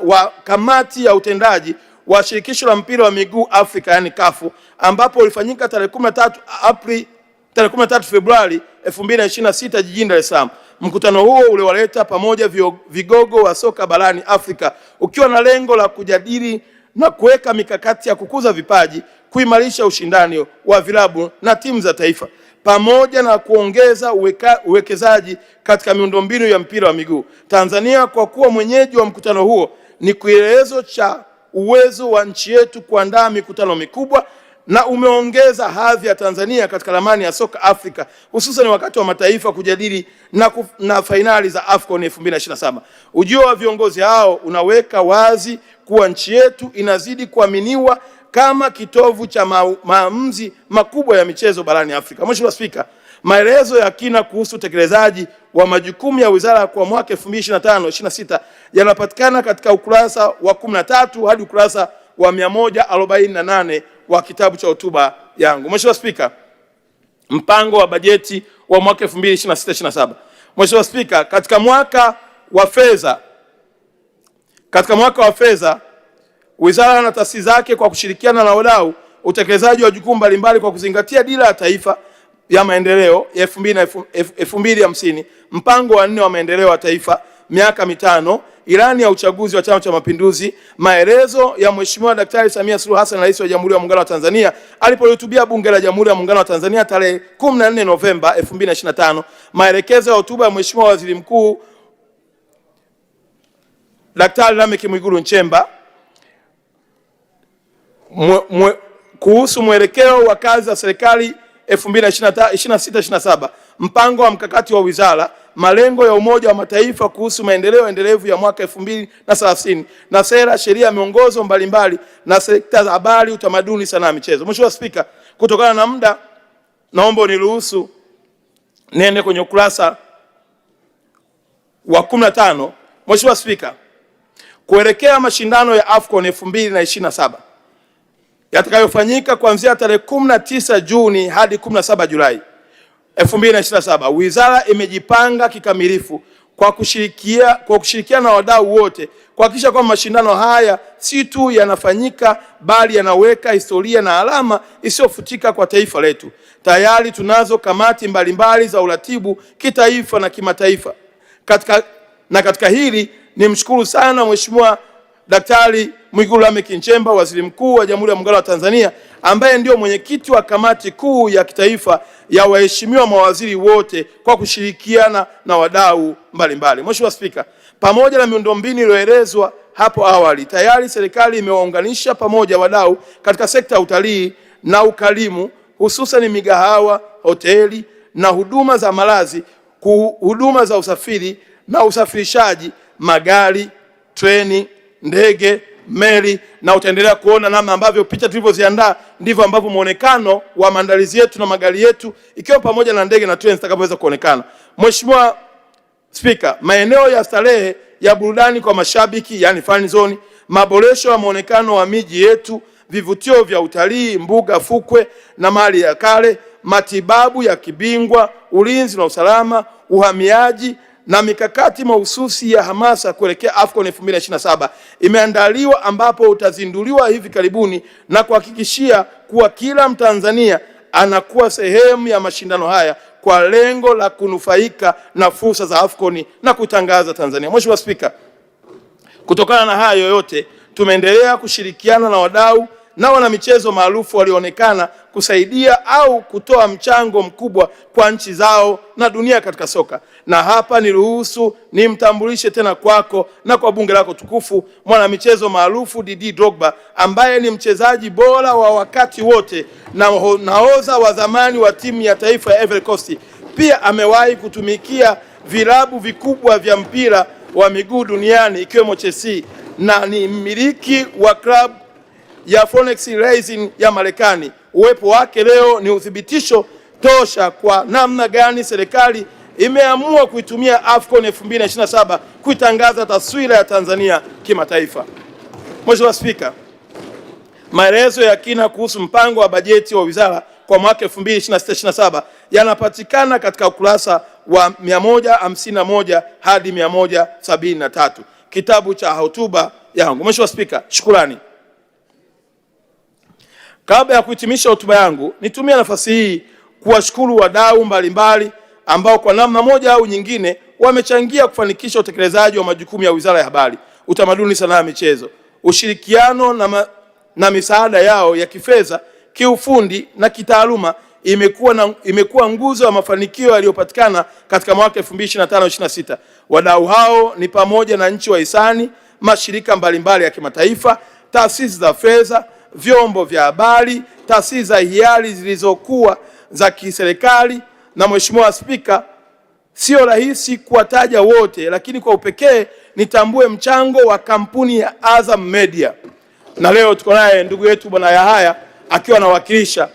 wa kamati ya utendaji wa Shirikisho la Mpira wa Miguu Afrika yani CAF, ambapo ulifanyika tarehe 13 Februari 2026 jijini Dar es Salaam. Mkutano huo uliwaleta pamoja vigogo wa soka barani Afrika ukiwa na lengo la kujadili na kuweka mikakati ya kukuza vipaji, kuimarisha ushindani wa vilabu na timu za taifa, pamoja na kuongeza uwekezaji katika miundombinu ya mpira wa miguu. Tanzania kwa kuwa mwenyeji wa mkutano huo ni kielelezo cha uwezo wa nchi yetu kuandaa mikutano mikubwa na umeongeza hadhi ya Tanzania katika ramani ya soka Afrika, hususan wakati wa mataifa kujadili na fainali za AFCON 2027. Ujio wa viongozi hao unaweka wazi kuwa nchi yetu inazidi kuaminiwa kama kitovu cha maamuzi makubwa ya michezo barani Afrika. Mheshimiwa Spika, maelezo ya kina kuhusu utekelezaji wa majukumu ya wizara kwa mwaka 2025-26 yanapatikana katika ukurasa wa 13 hadi ukurasa wa 148 wa kitabu cha hotuba yangu. Mheshimiwa Spika, mpango wa bajeti wa mwaka 2026-27. Mheshimiwa Spika, katika mwaka wa fedha wizara na taasisi zake kwa kushirikiana na wadau utekelezaji wa jukumu mbalimbali kwa kuzingatia dira ya taifa ya maendeleo ya 2050, mpango wa 4 wa maendeleo ya taifa miaka mitano, ilani ya uchaguzi wa Chama cha Mapinduzi, maelezo ya Mheshimiwa Daktari Samia Suluhu Hassan, Rais wa Jamhuri ya Muungano wa Tanzania alipohutubia Bunge la Jamhuri ya Muungano wa Tanzania tarehe 14 Novemba 2025, maelekezo ya hotuba ya Mheshimiwa Waziri Mkuu Daktari Lameck Mwigulu Nchemba kuhusu mwelekeo wa kazi za serikali 2026-27, mpango wa mkakati wa wizara, malengo ya Umoja wa Mataifa kuhusu maendeleo endelevu ya mwaka 2030 na sera, sheria, miongozo mbalimbali na sekta za habari, utamaduni, sanaa, michezo. Mheshimiwa Spika, kutokana na muda naomba uniruhusu niende kwenye ukurasa wa 15. Mheshimiwa Spika, kuelekea mashindano ya AFCON 2027 yatakayofanyika kuanzia tarehe 19 Juni hadi 17 Julai 2027, wizara imejipanga kikamilifu kwa kushirikiana na wadau wote kuhakikisha kwamba mashindano haya si tu yanafanyika bali yanaweka historia na alama isiyofutika kwa taifa letu. Tayari tunazo kamati mbalimbali za uratibu kitaifa na kimataifa. Katika hili nimshukuru sana Mheshimiwa Daktari Mwigulu Lameck Nchemba, Waziri Mkuu wa Jamhuri ya Muungano wa Tanzania, ambaye ndio mwenyekiti wa kamati kuu ya kitaifa ya waheshimiwa mawaziri wote kwa kushirikiana na wadau mbalimbali. Mheshimiwa Spika, pamoja na miundombinu iliyoelezwa hapo awali, tayari serikali imewaunganisha pamoja wadau katika sekta ya utalii na ukarimu, hususan migahawa, hoteli na huduma za malazi, huduma za usafiri na usafirishaji, magari, treni, ndege, meli, na utaendelea kuona namna ambavyo picha tulivyoziandaa ndivyo ambavyo muonekano wa maandalizi yetu na magari yetu ikiwa pamoja na ndege na treni zitakavyoweza kuonekana. Mheshimiwa Spika, maeneo ya starehe ya burudani kwa mashabiki yani fan zone, maboresho ya muonekano wa miji yetu, vivutio vya utalii, mbuga, fukwe na mali ya kale, matibabu ya kibingwa, ulinzi na usalama, uhamiaji na mikakati mahususi ya hamasa kuelekea AFCON 2027 imeandaliwa, ambapo utazinduliwa hivi karibuni na kuhakikishia kuwa kila Mtanzania anakuwa sehemu ya mashindano haya kwa lengo la kunufaika na fursa za AFCON na kutangaza Tanzania. Mheshimiwa Spika, kutokana na hayo yote tumeendelea kushirikiana na wadau na wanamichezo maarufu walioonekana kusaidia au kutoa mchango mkubwa kwa nchi zao na dunia katika soka. Na hapa niruhusu nimtambulishe tena kwako na kwa bunge lako tukufu mwanamichezo maarufu Didier Drogba, ambaye ni mchezaji bora wa wakati wote na nahodha wa zamani wa timu ya taifa ya Ivory Coast. Pia amewahi kutumikia vilabu vikubwa vya mpira wa miguu duniani ikiwemo Chelsea na ni mmiliki wa klabu ya Phoenix Rising ya Marekani. Uwepo wake leo ni uthibitisho tosha kwa namna gani serikali imeamua kuitumia AFCON 2027 kuitangaza taswira ya Tanzania kimataifa. Mheshimiwa Spika, maelezo ya kina kuhusu mpango wa bajeti wa wizara kwa mwaka 2026/27 yanapatikana katika ukurasa wa 151 hadi 173 kitabu cha hotuba yangu. Mheshimiwa Spika, shukrani. Kabla ya kuhitimisha hotuba yangu, nitumie nafasi hii kuwashukuru wadau mbalimbali ambao kwa namna moja au nyingine wamechangia kufanikisha utekelezaji wa majukumu ya Wizara ya Habari, Utamaduni, Sanaa na Michezo. Ushirikiano na misaada yao ya kifedha, kiufundi na kitaaluma imekuwa nguzo ya mafanikio yaliyopatikana katika mwaka 2025/26. Wadau hao ni pamoja na nchi wahisani, mashirika mbalimbali ya kimataifa, taasisi za fedha, vyombo vya habari, taasisi za hiari zilizokuwa za kiserikali. Na Mheshimiwa Spika, sio rahisi kuwataja wote, lakini kwa upekee nitambue mchango wa kampuni ya Azam Media, na leo tuko naye ndugu yetu Bwana Yahaya akiwa anawakilisha,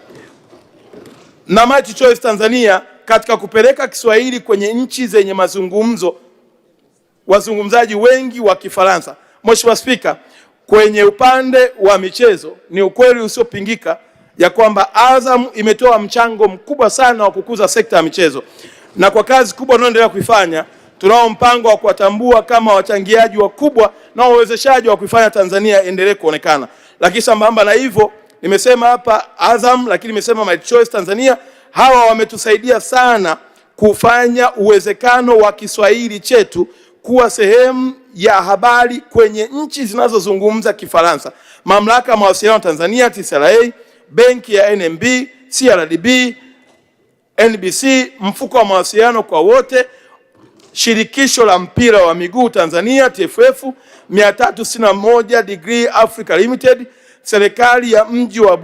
na Mighty Choice Tanzania katika kupeleka Kiswahili kwenye nchi zenye wazungumzaji wengi wa Kifaransa. Mheshimiwa Spika, kwenye upande wa michezo ni ukweli usiopingika ya kwamba Azam imetoa mchango mkubwa sana wa kukuza sekta ya michezo, na kwa kazi kubwa tunayoendelea kuifanya tunao mpango wa kuwatambua kama wachangiaji wakubwa na wawezeshaji wa kuifanya Tanzania endelee kuonekana. Lakini sambamba na hivyo, nimesema hapa Azam, lakini nimesema Mighty Choice Tanzania, hawa wametusaidia sana kufanya uwezekano wa Kiswahili chetu kuwa sehemu ya habari kwenye nchi zinazozungumza Kifaransa. Mamlaka ya Mawasiliano Tanzania TCRA, benki ya NMB, CRDB, NBC, mfuko wa mawasiliano kwa wote, shirikisho la mpira wa miguu Tanzania TFF, 361 Degree Africa Limited, serikali ya mji wa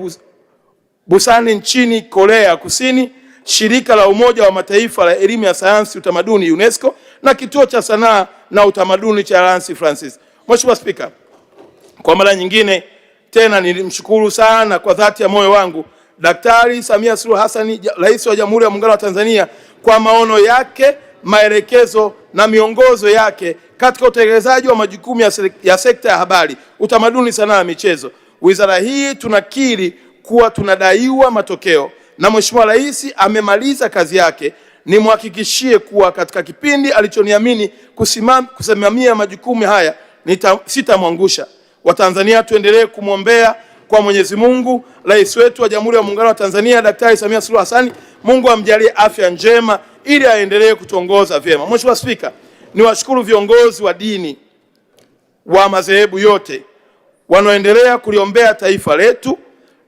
Busan nchini Korea Kusini, shirika la Umoja wa Mataifa la elimu ya sayansi utamaduni UNESCO, na kituo cha sanaa na utamaduni cha Alliance Francis. Mheshimiwa Spika, kwa mara nyingine tena nilimshukuru sana kwa dhati ya moyo wangu Daktari Samia Suluhu Hassan, Rais wa Jamhuri ya Muungano wa Tanzania, kwa maono yake, maelekezo na miongozo yake katika utekelezaji wa majukumu ya sekta ya habari, utamaduni, sanaa na michezo. Wizara hii tunakiri kuwa tunadaiwa matokeo, na Mheshimiwa Rais amemaliza kazi yake. Nimhakikishie kuwa katika kipindi alichoniamini kusimamia majukumu haya sitamwangusha. Watanzania tuendelee kumwombea kwa Mwenyezi Mungu Rais wetu wa Jamhuri ya Muungano wa Tanzania Daktari Samia Suluhu Hassan, Mungu amjalie afya njema ili aendelee kutuongoza vyema. Mheshimiwa Spika, niwashukuru viongozi wa dini wa madhehebu yote wanaoendelea kuliombea taifa letu,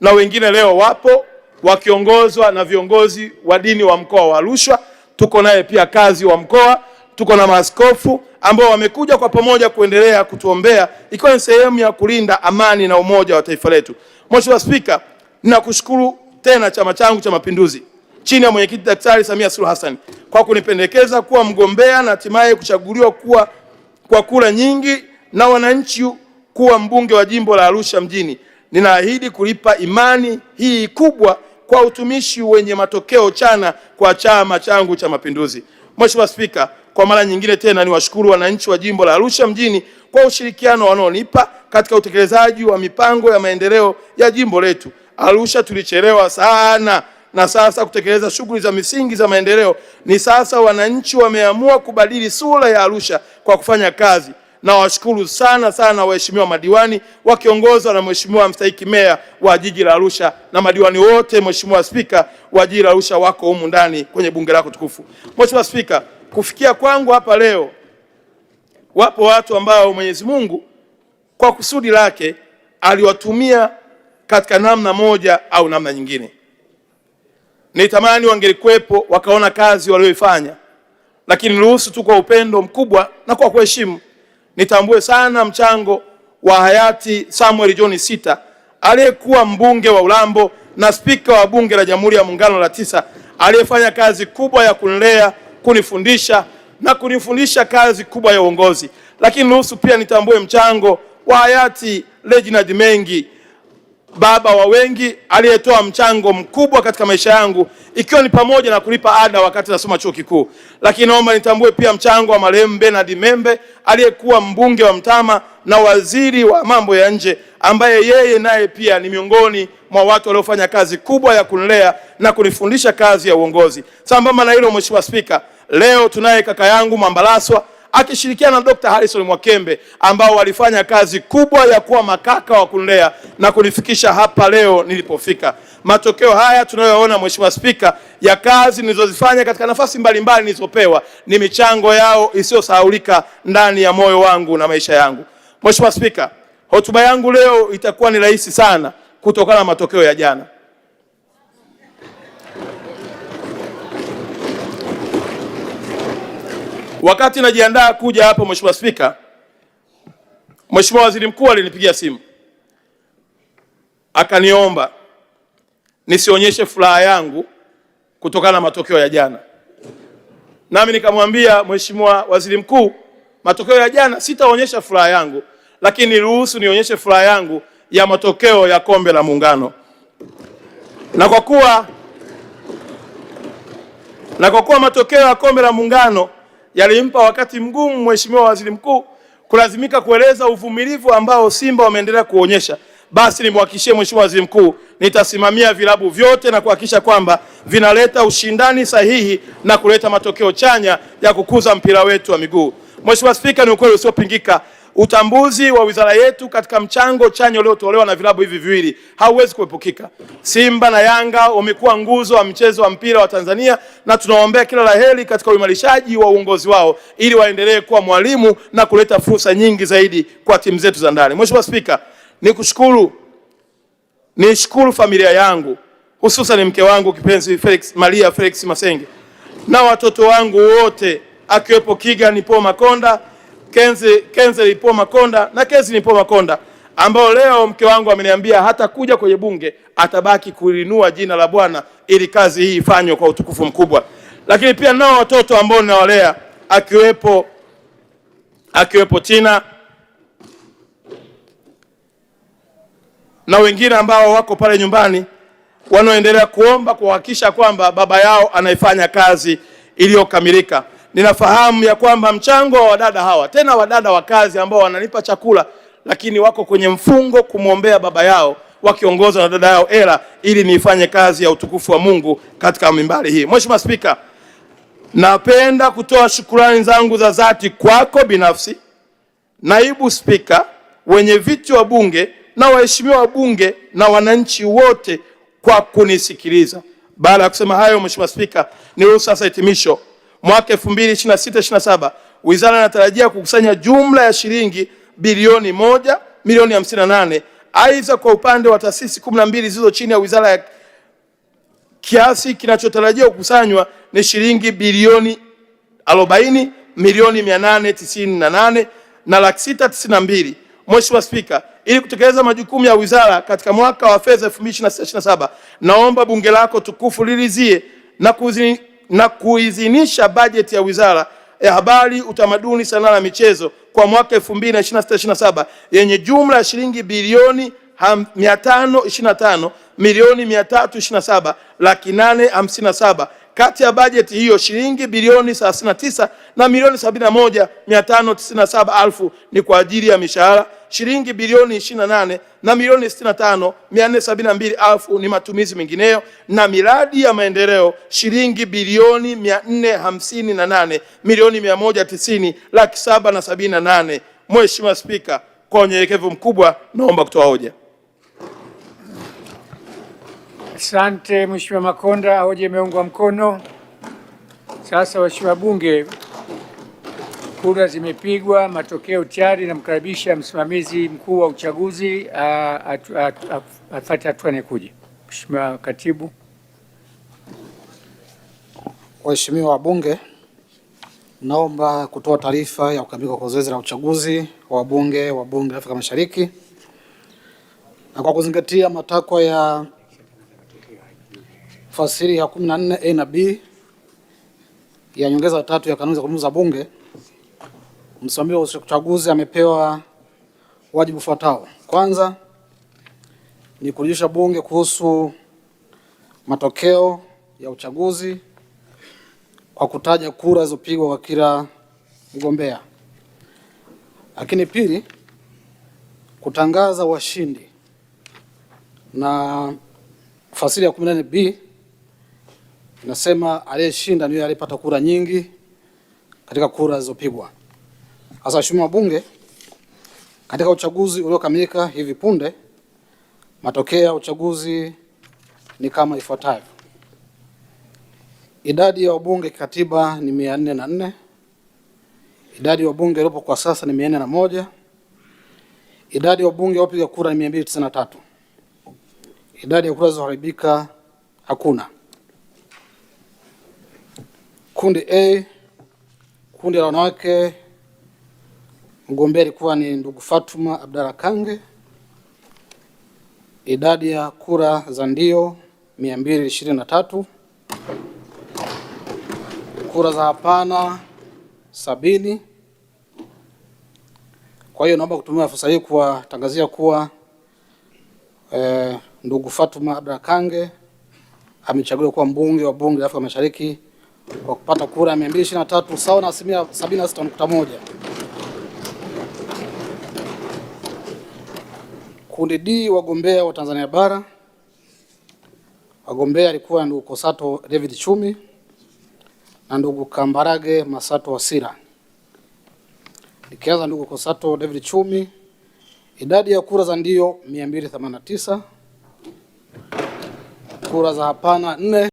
na wengine leo wapo wakiongozwa na viongozi wa dini wa mkoa wa Arusha. Tuko naye pia kazi wa mkoa, tuko na maaskofu ambao wamekuja kwa pamoja kuendelea kutuombea, ikiwa ni sehemu ya kulinda amani na umoja wa taifa letu. Mheshimiwa Spika, ninakushukuru tena Chama changu cha Mapinduzi chini ya mwenyekiti Daktari Samia Suluhu Hassan kwa kunipendekeza kuwa mgombea na hatimaye kuchaguliwa kwa kura nyingi na wananchi kuwa mbunge wa jimbo la Arusha mjini, ninaahidi kulipa imani hii kubwa kwa utumishi wenye matokeo chana kwa chama changu cha Mapinduzi. Mheshimiwa Spika, kwa mara nyingine tena niwashukuru wananchi wa jimbo la Arusha mjini kwa ushirikiano wanaonipa katika utekelezaji wa mipango ya maendeleo ya jimbo letu. Arusha tulichelewa sana, na sasa kutekeleza shughuli za misingi za maendeleo ni sasa. Wananchi wameamua kubadili sura ya Arusha kwa kufanya kazi. Na washukuru sana sana waheshimiwa madiwani wakiongozwa na Mheshimiwa mstahiki meya wa jiji la Arusha na madiwani wote, Mheshimiwa Spika, wa jiji la Arusha wako humu ndani kwenye bunge lako tukufu. Mheshimiwa Spika, kufikia kwangu hapa leo, wapo watu ambao Mwenyezi Mungu kwa kusudi lake aliwatumia katika namna moja au namna nyingine. Nitamani wangelikuwepo wakaona kazi walioifanya, lakini niruhusu tu kwa upendo mkubwa na kwa kuheshimu nitambue sana mchango wa hayati Samuel John Sita, aliyekuwa mbunge wa Urambo na spika wa bunge la Jamhuri ya Muungano la 9, aliyefanya kazi kubwa ya kunilea, kunifundisha na kunifundisha kazi kubwa ya uongozi. Lakini niruhusu pia nitambue mchango wa hayati Reginald Mengi, baba wa wengi, aliyetoa mchango mkubwa katika maisha yangu, ikiwa ni pamoja na kulipa ada wakati nasoma chuo kikuu. Lakini naomba nitambue pia mchango wa marehemu Bernard Membe, aliyekuwa mbunge wa Mtama na waziri wa mambo ya nje, ambaye yeye naye pia ni miongoni mwa watu waliofanya kazi kubwa ya kunilea na kunifundisha kazi ya uongozi. Sambamba na hilo, Mheshimiwa Spika, leo tunaye kaka yangu Mambalaswa akishirikiana na Dr. Harrison Mwakembe, ambao walifanya kazi kubwa ya kuwa makaka wa kunilea na kunifikisha hapa leo nilipofika. Matokeo haya tunayoona, Mheshimiwa Spika, ya kazi nilizozifanya katika nafasi mbalimbali nilizopewa ni michango yao isiyosahaulika ndani ya moyo wangu na maisha yangu. Mheshimiwa Spika, hotuba yangu leo itakuwa ni rahisi sana kutokana na matokeo ya jana. Wakati najiandaa kuja hapa, Mheshimiwa Spika, Mheshimiwa Waziri Mkuu alinipigia simu akaniomba nisionyeshe furaha yangu kutokana na matokeo ya jana. Nami nikamwambia Mheshimiwa Waziri Mkuu, matokeo ya jana sitaonyesha furaha yangu, lakini niruhusu nionyeshe furaha yangu ya matokeo ya Kombe la Muungano. Na kwa kuwa matokeo ya Kombe la Muungano yalimpa wakati mgumu Mheshimiwa Waziri Mkuu kulazimika kueleza uvumilivu ambao Simba wameendelea kuonyesha, basi nimhakikishie Mheshimiwa Waziri Mkuu nitasimamia vilabu vyote na kuhakikisha kwamba vinaleta ushindani sahihi na kuleta matokeo chanya ya kukuza mpira wetu wa miguu. Mheshimiwa Spika, ni ukweli usiopingika, utambuzi wa wizara yetu katika mchango chanya uliotolewa na vilabu hivi viwili hauwezi kuepukika. Simba na Yanga wamekuwa nguzo wa mchezo wa mpira wa Tanzania, na tunawaombea kila laheri katika uimarishaji wa uongozi wao ili waendelee kuwa mwalimu na kuleta fursa nyingi zaidi kwa timu zetu za ndani. Mheshimiwa Spika, nishukuru familia yangu, hususan mke wangu kipenzi Maria Felix Masenge na watoto wangu wote, akiwepo Kigan Paul Makonda, Kenze Paul Makonda na Kezi Paul Makonda, ambao leo mke wangu ameniambia hata kuja kwenye bunge atabaki kuinua jina la Bwana ili kazi hii ifanywe kwa utukufu mkubwa. Lakini pia nao watoto ambao ninawalea, akiwepo Tina na wengine ambao wako pale nyumbani wanaoendelea kuomba kuhakikisha kwamba baba yao anaifanya kazi iliyokamilika. Ninafahamu ya kwamba mchango wa wadada hawa, tena wadada wa kazi ambao wananipa chakula, lakini wako kwenye mfungo kumwombea baba yao wakiongozwa na dada yao Ela, ili niifanye kazi ya utukufu wa Mungu katika mimbari hii. Mheshimiwa Spika, napenda kutoa shukrani zangu za dhati kwako binafsi, naibu spika, wenye viti wa bunge na waheshimiwa wa bunge na wananchi wote kwa kunisikiliza. Baada ya kusema hayo, Mheshimiwa Spika, niruhusu sasa hitimisho. Mwaka 2026/27 wizara inatarajia kukusanya jumla ya shilingi bilioni 1,058,000. Aidha, kwa upande wa taasisi 12 zilizo chini ya wizara ya, kiasi kinachotarajiwa kukusanywa ni shilingi bilioni 40,898,000 na 692,000. Mheshimiwa Spika, ili kutekeleza majukumu ya wizara katika mwaka wa fedha 2026/27, naomba bunge lako tukufu lilizie na kuidhinisha bajeti ya Wizara ya Habari, Utamaduni, Sanaa na Michezo kwa mwaka 2026/27 yenye jumla ya shilingi bilioni 525,327,857. Kati ya bajeti hiyo shilingi bilioni 39 na milioni 71,597,000 ni kwa ajili ya mishahara, shilingi bilioni 28 na milioni 65,472,000 ni matumizi mengineyo, na miradi ya maendeleo shilingi bilioni 458 milioni 190,778,000. Mheshimiwa Spika, kwa unyenyekevu mkubwa naomba kutoa hoja. Asante Mheshimiwa Makonda, hoja imeungwa mkono. Sasa waheshimiwa bunge, kura zimepigwa, matokeo tayari. Namkaribisha msimamizi mkuu wa uchaguzi afuate hatua inayokuja. Mheshimiwa Katibu. Waheshimiwa wabunge, naomba kutoa taarifa ya kukamilika kwa zoezi la uchaguzi wa wabunge wa Bunge la Afrika Mashariki, na kwa kuzingatia matakwa ya fasiri ya 14A na B ya nyongeza 3 ya kanuni za kudumu za Bunge, msimamizi wa uchaguzi amepewa wajibu ufuatao. Kwanza ni kujulisha Bunge kuhusu matokeo ya uchaguzi kwa kutaja kura zilizopigwa kwa kila mgombea. Lakini pili, kutangaza washindi, na fasiri ya 14B inasema aliyeshinda ndiye aliyepata kura nyingi katika kura zilizopigwa. Sasa waheshimiwa wabunge, katika uchaguzi uliokamilika hivi punde, matokeo ya uchaguzi ni kama ifuatavyo. Idadi ya wabunge kikatiba ni 404. Idadi ya wabunge waliopo kwa sasa ni 401. Idadi ya wabunge waliopiga kura ni 293. Idadi ya kura zilizoharibika hakuna. Kundi A, kundi la wanawake, mgombea alikuwa ni ndugu Fatuma Abdalla Kange. Idadi ya kura za ndio 223. Kura za hapana 70. Kwa hiyo naomba kutumia fursa hii kuwatangazia kuwa ndugu Fatuma Abdalla Kange amechaguliwa kuwa mbunge wa Bunge la Afrika Mashariki kwa kupata kura 223 sawa na 76.1. Kundi D, wagombea wa Tanzania Bara. Wagombea alikuwa ndugu Kosato David Chumi na ndugu Kambarage Masato Wasira. Nikianza ndugu Kosato David Chumi, idadi ya kura za ndio 289, kura za hapana 4.